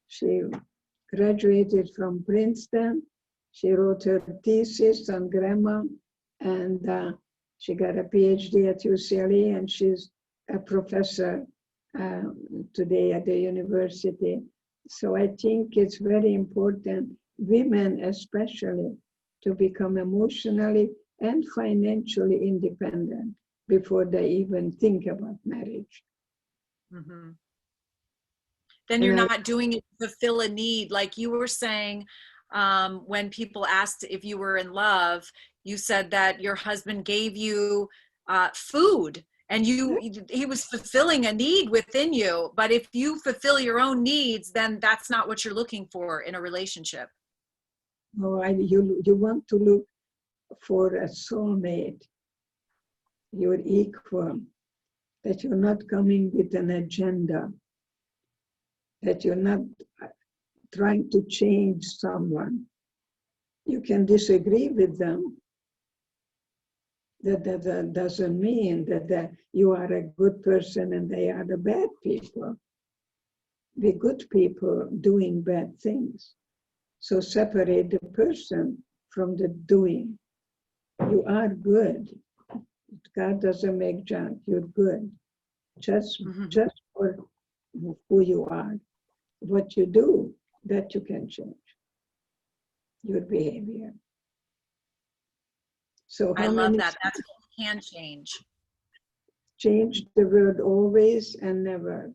She graduated from Princeton. She wrote her thesis on grammar, and she got a PhD at UCLA, and she's a professor today at the university. So I think it's very important, women especially, to become emotionally and financially independent before they even think about marriage. Mm-hmm. Then you're not doing it to fulfill a need. Like you were saying, when people asked if you were in love, you said that your husband gave you food, and he was fulfilling a need within you. But if you fulfill your own needs, then that's not what you're looking for in a relationship. No, you want to look for a soulmate, your equal, that you're not coming with an agenda, that you're not trying to change someone. You can disagree with them. That doesn't mean that you are a good person and they are the bad people. We're good people doing bad things. So separate the person from the doing. You are good. God doesn't make junk. You're good. Just for who you are. What you do, that you can change. Your behavior. So I love that. That's what we can change. Change the word always and never.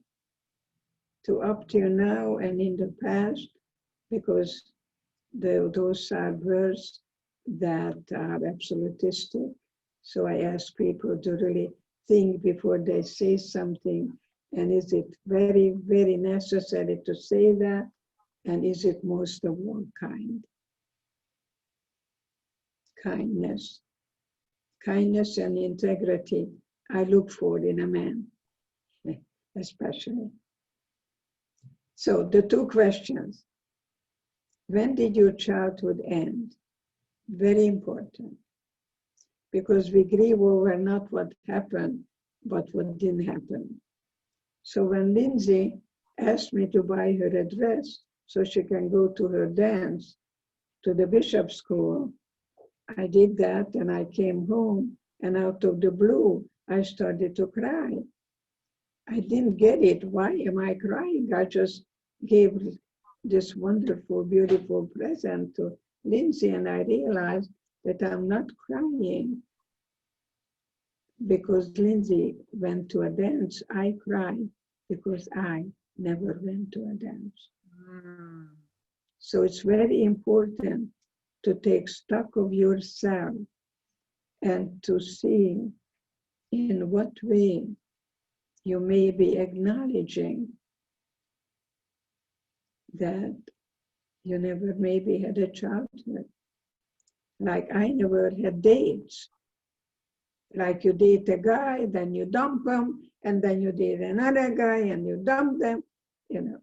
To up to now and in the past, because those are words that are absolutistic. So I ask people to really think before they say something. And is it very, very necessary to say that? And is it most of all kind? Kindness. Kindness and integrity I look for in a man, especially. So the two questions. When did your childhood end? Very important. Because we grieve over not what happened, but what didn't happen. So when Lindsay asked me to buy her a dress so she can go to her dance to the Bishop School, I did that, and I came home, and out of the blue, I started to cry. I didn't get it. Why am I crying? I just gave this wonderful, beautiful present to Lindsay, and I realized that I'm not crying because Lindsay went to a dance. I cried because I never went to a dance. Mm. So it's very important to take stock of yourself and to see in what way you may be acknowledging that you never maybe had a childhood. Like I never had dates. Like you date a guy, then you dump him, and then you date another guy and you dump them, you know.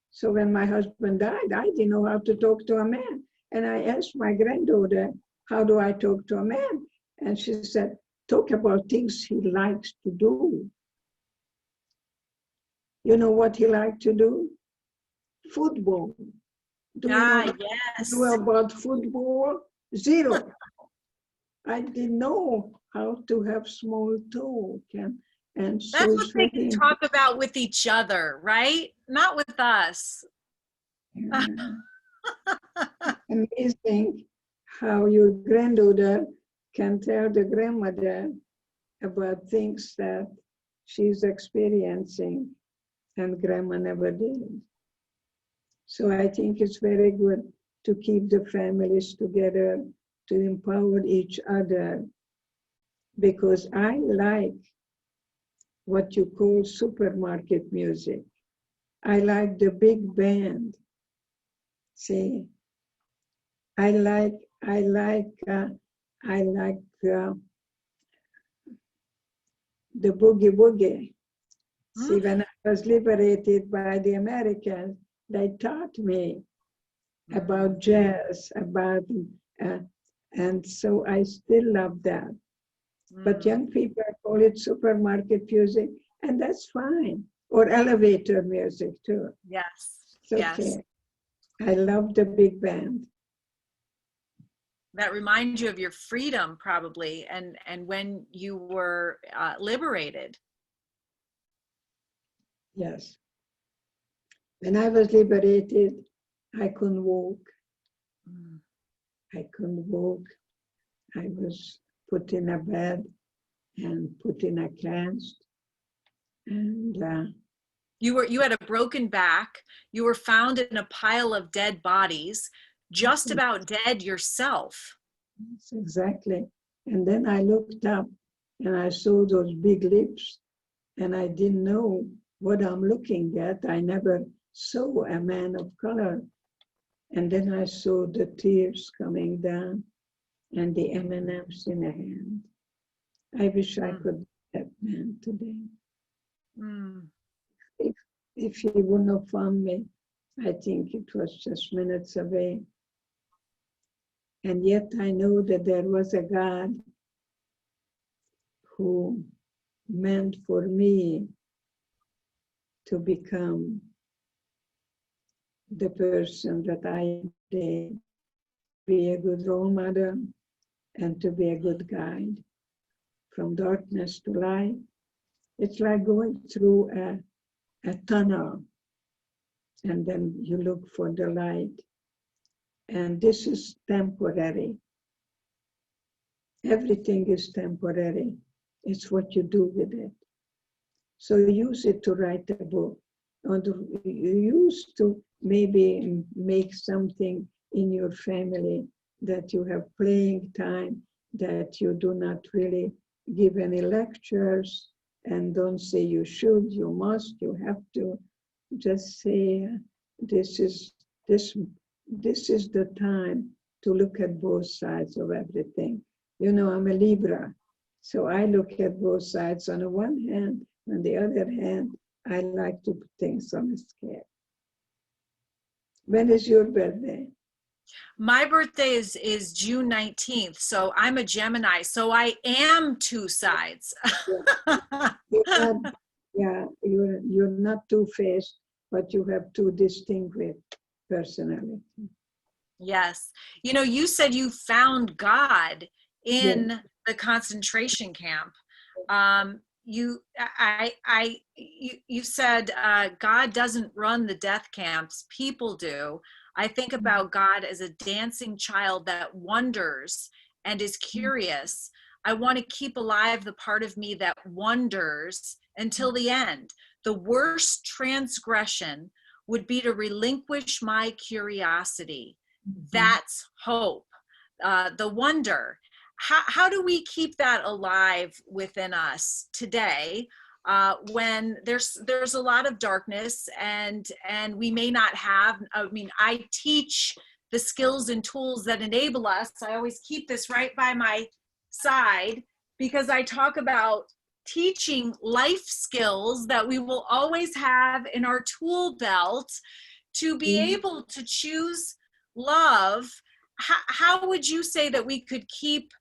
So when my husband died, I didn't know how to talk to a man. And I asked my granddaughter, how do I talk to a man? And she said, talk about things he likes to do. You know what he liked to do? Football. Do you know what Yes. I knew about football? Zero. I didn't know how to have small talk. And so That's it's what they very can talk about with each other, right? Not with us. amazing how your granddaughter can tell the grandmother about things that she's experiencing and grandma never did. So I think it's very good to keep the families together, to empower each other, because I like what you call supermarket music. I like the big band. See, I like the boogie woogie. See, when I was liberated by the Americans, they taught me about jazz, and so I still love that. But young people call it supermarket music, and that's fine. Or elevator music too. Yes. It's okay. Yes. I love the big band. That reminds you of your freedom, probably, and when you were liberated. Yes. When I was liberated, I couldn't walk. I couldn't walk. I was put in a bed and put in a cast. And You had a broken back. You were found in a pile of dead bodies, just about dead yourself. yes, exactly. And then I looked up and I saw those big lips, and I didn't know what I'm looking at. I never saw a man of color. And then I saw the tears coming down and the M&Ms in a hand. I wish I could be that man today. If he wouldn't have found me, I think it was just minutes away. And yet I know that there was a God who meant for me to become the person that I am today, be a good role model and to be a good guide from darkness to light. It's like going through a tunnel, and then you look for the light. And this is temporary. Everything is temporary. It's what you do with it. So use it to write a book. Or you used to maybe make something in your family that you have playing time, that you do not really give any lectures, and don't say you should, you must, you have to. Just say this is the time to look at both sides of everything. You know, I'm a Libra, so I look at both sides. On the one hand, on the other hand, I like to put things on a scale. When is your birthday? My birthday is June 19th, so I'm a Gemini, so I am two sides. You're not two-faced, but you have two distinguished personalities. Yes. You know, you said you found God in the concentration camp. You said God doesn't run the death camps, people do. I think about God as a dancing child that wonders and is curious. I want to keep alive the part of me that wonders until the end. The worst transgression would be to relinquish my curiosity. That's hope. The wonder. How do we keep that alive within us today when there's a lot of darkness and we may not have, I mean, I teach the skills and tools that enable us. I always keep this right by my side because I talk about teaching life skills that we will always have in our tool belt to be able to choose love. How would you say that we could keep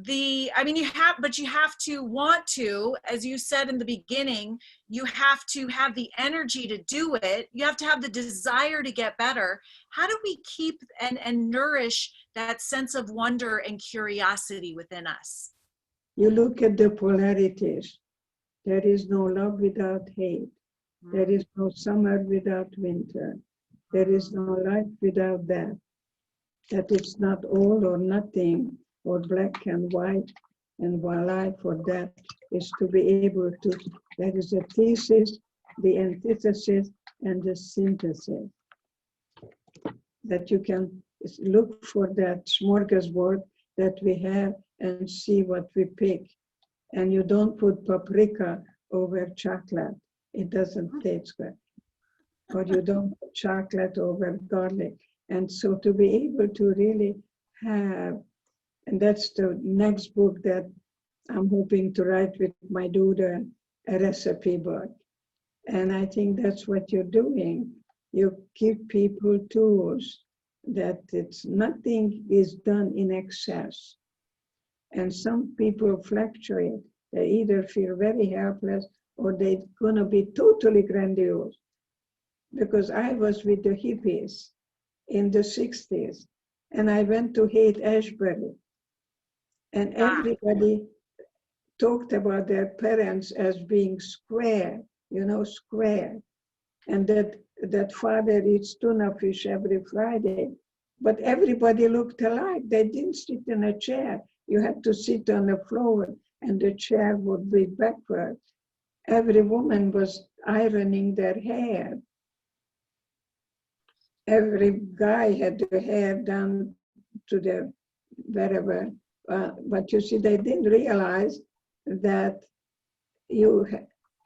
I mean, you have to want to, as you said in the beginning, you have to have the energy to do it. You have to have the desire to get better. How do we keep and nourish that sense of wonder and curiosity within us? You look at the polarities. There is no love without hate. There is no summer without winter. There is no life without death. That it's not all or nothing, or black and white, and life or death is to be able to, there is a thesis, the antithesis, and the synthesis. That you can look for that smorgasbord that we have and see what we pick. And you don't put paprika over chocolate. It doesn't taste good. Or you don't put chocolate over garlic. And so to be able to really have, and that's the next book that I'm hoping to write with my daughter, a recipe book. And I think that's what you're doing. You give people tools that nothing is done in excess. And some people fluctuate. They either feel very helpless or they're gonna be totally grandiose. Because I was with the hippies in the 60s and I went to Haight-Ashbury. And everybody talked about their parents as being square, square. And that father eats tuna fish every Friday. But everybody looked alike. They didn't sit in a chair. You had to sit on the floor and the chair would be backward. Every woman was ironing their hair. Every guy had their hair down to the wherever. But you see, they didn't realize that you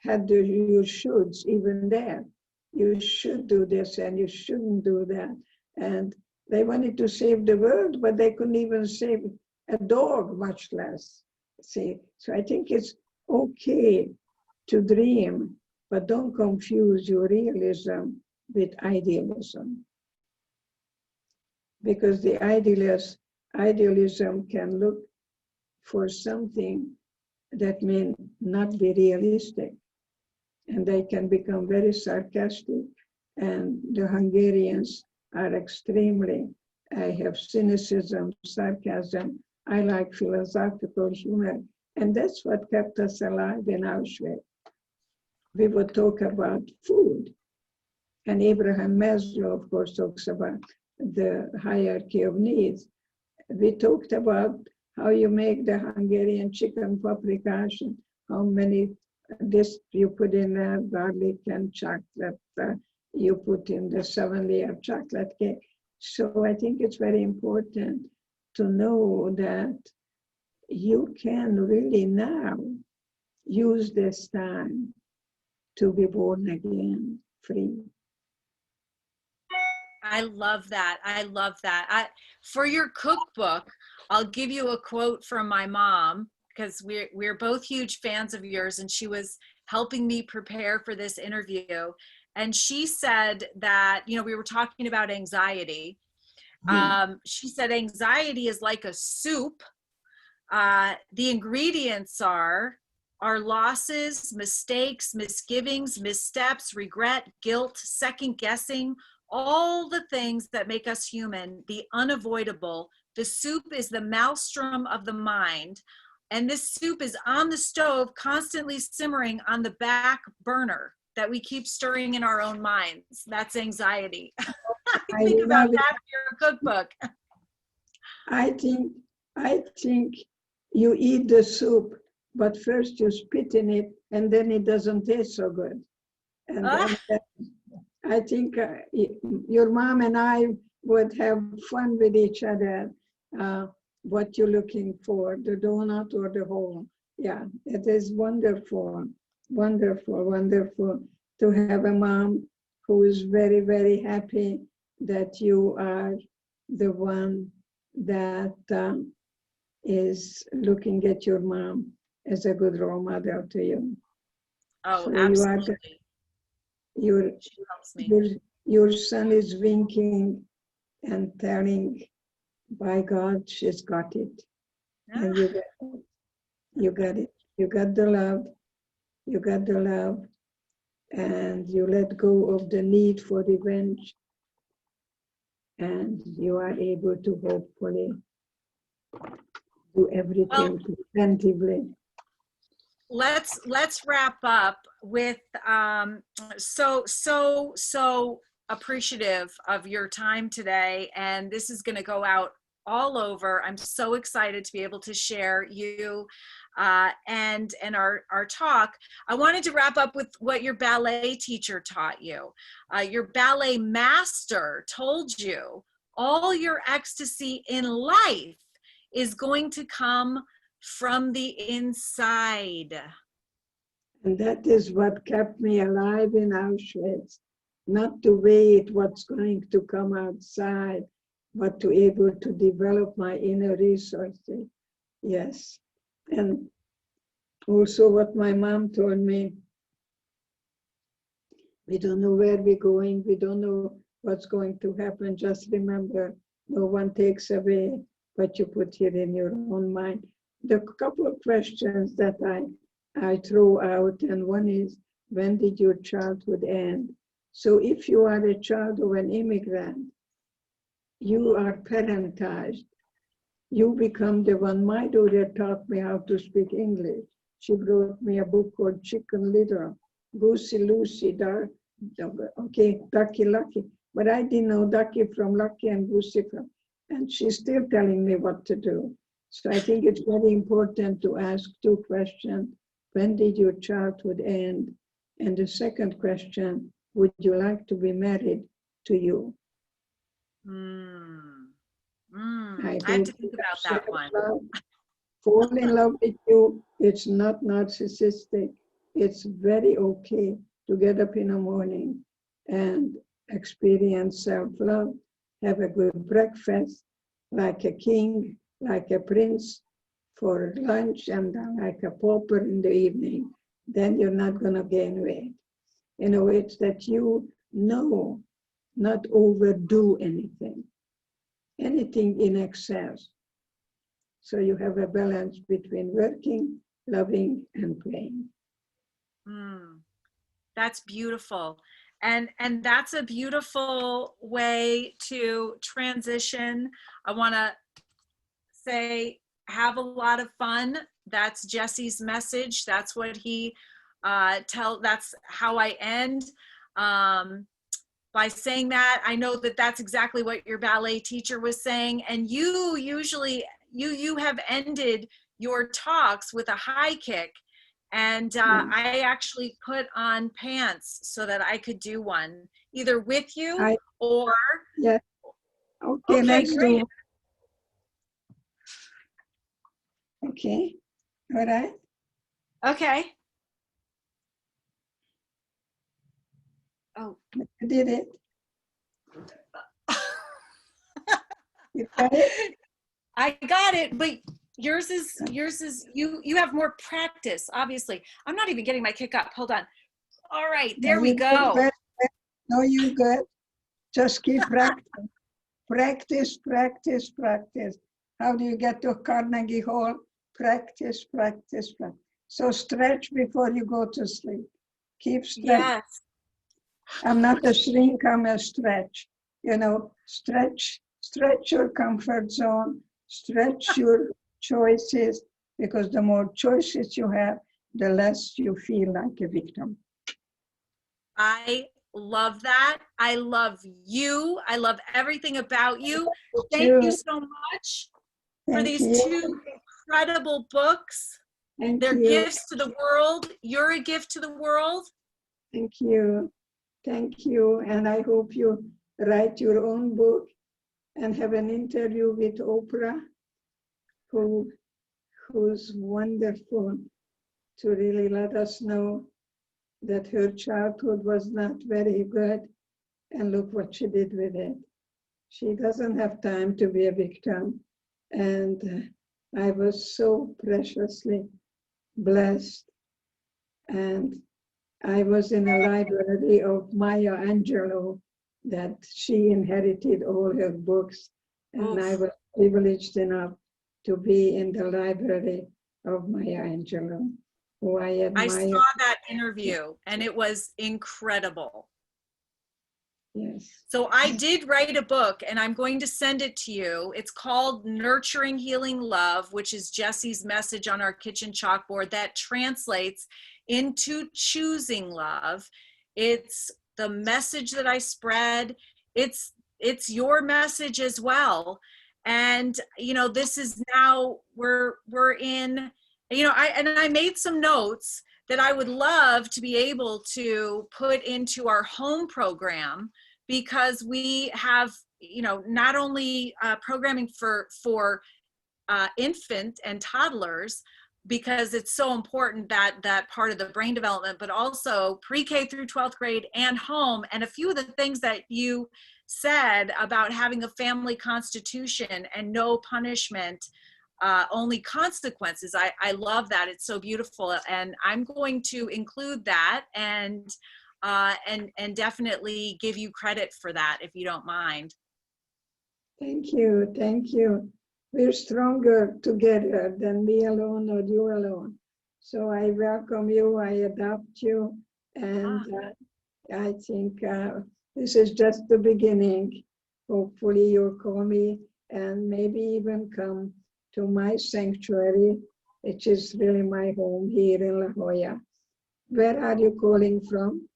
had your shoulds even there. You should do this and you shouldn't do that. And they wanted to save the world, but they couldn't even save a dog, much less. See, so I think it's okay to dream, but don't confuse your realism with idealism. Because the idealism can look for something that may not be realistic. And they can become very sarcastic. And the Hungarians are extremely, I have cynicism, sarcasm. I like philosophical humor. And that's what kept us alive in Auschwitz. We would talk about food. And Abraham Maslow, of course, talks about the hierarchy of needs. We talked about how you make the Hungarian chicken paprikash, and how many this you put in garlic and chocolate, you put in the 7-layer chocolate cake. So I think it's very important to know that you can really now use this time to be born again, free. I love that. I love that. For your cookbook, I'll give you a quote from my mom, because we're both huge fans of yours, and she was helping me prepare for this interview. And she said that, we were talking about anxiety. She said, anxiety is like a soup. The ingredients are losses, mistakes, misgivings, missteps, regret, guilt, second guessing, all the things that make us human, the unavoidable. The soup is the maelstrom of the mind. And this soup is on the stove, constantly simmering on the back burner that we keep stirring in our own minds. That's anxiety. I Think about love it. that for your cookbook. I think you eat the soup, but first you spit in it, and then it doesn't taste so good. And I think your mom and I would have fun with each other. What you're looking for, the donut or the hole. Yeah, it is wonderful, wonderful, wonderful to have a mom who is very, very happy that you are the one that is looking at your mom as a good role model to you. Oh, So absolutely. She helps me. your son is winking and telling, by God, she's got it. And you got it. You got it. You got the love. You got the love. And you let go of the need for revenge. And you are able to hopefully do everything preventively. Let's wrap up with so appreciative of your time today, and this is going to go out all over. I'm so excited to be able to share you and our talk. I wanted to wrap up with what your ballet teacher taught you. Your ballet master told you all your ecstasy in life is going to come from the inside. And that is what kept me alive in Auschwitz, not to wait what's going to come outside, but to able to develop my inner resources. Yes. And also what my mom told me, we don't know where we're going, we don't know what's going to happen. Just remember, no one takes away what you put here in your own mind. The couple of questions that I throw out, and one is, when did your childhood end? So if you are a child of an immigrant, you are parentized. You become the one. My daughter taught me how to speak English. She brought me a book called Chicken Little, Goosey Lucy, Ducky Lucky. But I didn't know Ducky from Lucky and Goosey from, and she's still telling me what to do. So I think it's very important to ask two questions. When did your childhood end? And the second question, would you like to be married to you? I have to think about that one. Fall in love with you. It's not narcissistic. It's very okay to get up in the morning and experience self-love, have a good breakfast, like a king, like a prince for lunch, and like a pauper in the evening. Then you're not going to gain weight. In a way, it's that you know, not overdo anything in excess. So you have a balance between working, loving, and playing. That's beautiful. And that's a beautiful way to transition. I want to say, have a lot of fun. That's Jesse's message. That's what he that's how I end. By saying that, I know that that's exactly what your ballet teacher was saying. And you usually, you have ended your talks with a high kick. And I actually put on pants so that I could do one, either with you or. Yeah. Okay, let's great. do. Okay, all right. Okay. Oh, You did it. You got it? I got it, but yours is you have more practice, obviously. I'm not even getting my kick up. Hold on. All right, there we go. No, you're good. Just keep practicing. Practice, practice, practice. How do you get to Carnegie Hall? Practice, practice, practice. So stretch before you go to sleep. Keep stretching. Yes. I'm not a shrink, I'm a stretch. You know, stretch your comfort zone, stretch your choices, because the more choices you have, the less you feel like a victim. I love that. I love you. I love everything about you. Thank you so much for Thank these you. two incredible books. Thank They're you. gifts to the world. You're a gift to the world. Thank you. Thank you. And I hope you write your own book and have an interview with Oprah, who's wonderful to really let us know that her childhood was not very good, and look what she did with it. She doesn't have time to be a victim. And I was so preciously blessed. And I was in a library of Maya Angelou that she inherited all her books. And I was privileged enough to be in the library of Maya Angelou, who I admire. I saw that interview and it was incredible. Yes. So I did write a book and I'm going to send it to you. It's called Nurturing Healing Love, which is Jesse's message on our kitchen chalkboard that translates into choosing love. It's the message that I spread. It's your message as well. And, you know, this is now we're in, you know, I made some notes that I would love to be able to put into our home program, because we have, you know, not only programming for infant and toddlers, because it's so important that part of the brain development, but also pre-K through 12th grade and home. And a few of the things that you said about having a family constitution and no punishment, only consequences. I love that. It's so beautiful. And I'm going to include that and definitely give you credit for that, if you don't mind. Thank you. Thank you. We're stronger together than me alone or you alone. So I welcome you, I adopt you, and I think this is just the beginning. Hopefully you'll call me and maybe even come to my sanctuary, which is really my home here in La Jolla. Where are you calling from?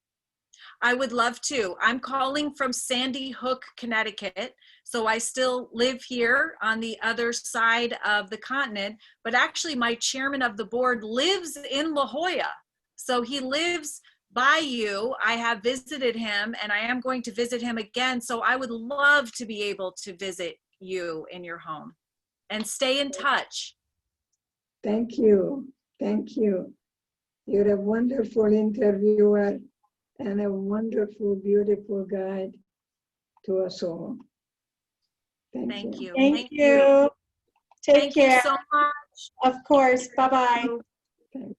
I would love to. I'm calling from Sandy Hook, Connecticut. So I still live here on the other side of the continent, but actually my chairman of the board lives in La Jolla. So he lives by you. I have visited him and I am going to visit him again. So I would love to be able to visit you in your home and stay in touch. Thank you. Thank you. You're a wonderful interviewer and a wonderful, beautiful guide to us all. Thank you. Thank you. Take care. Thank you so much. Of course. Bye-bye. Thank you.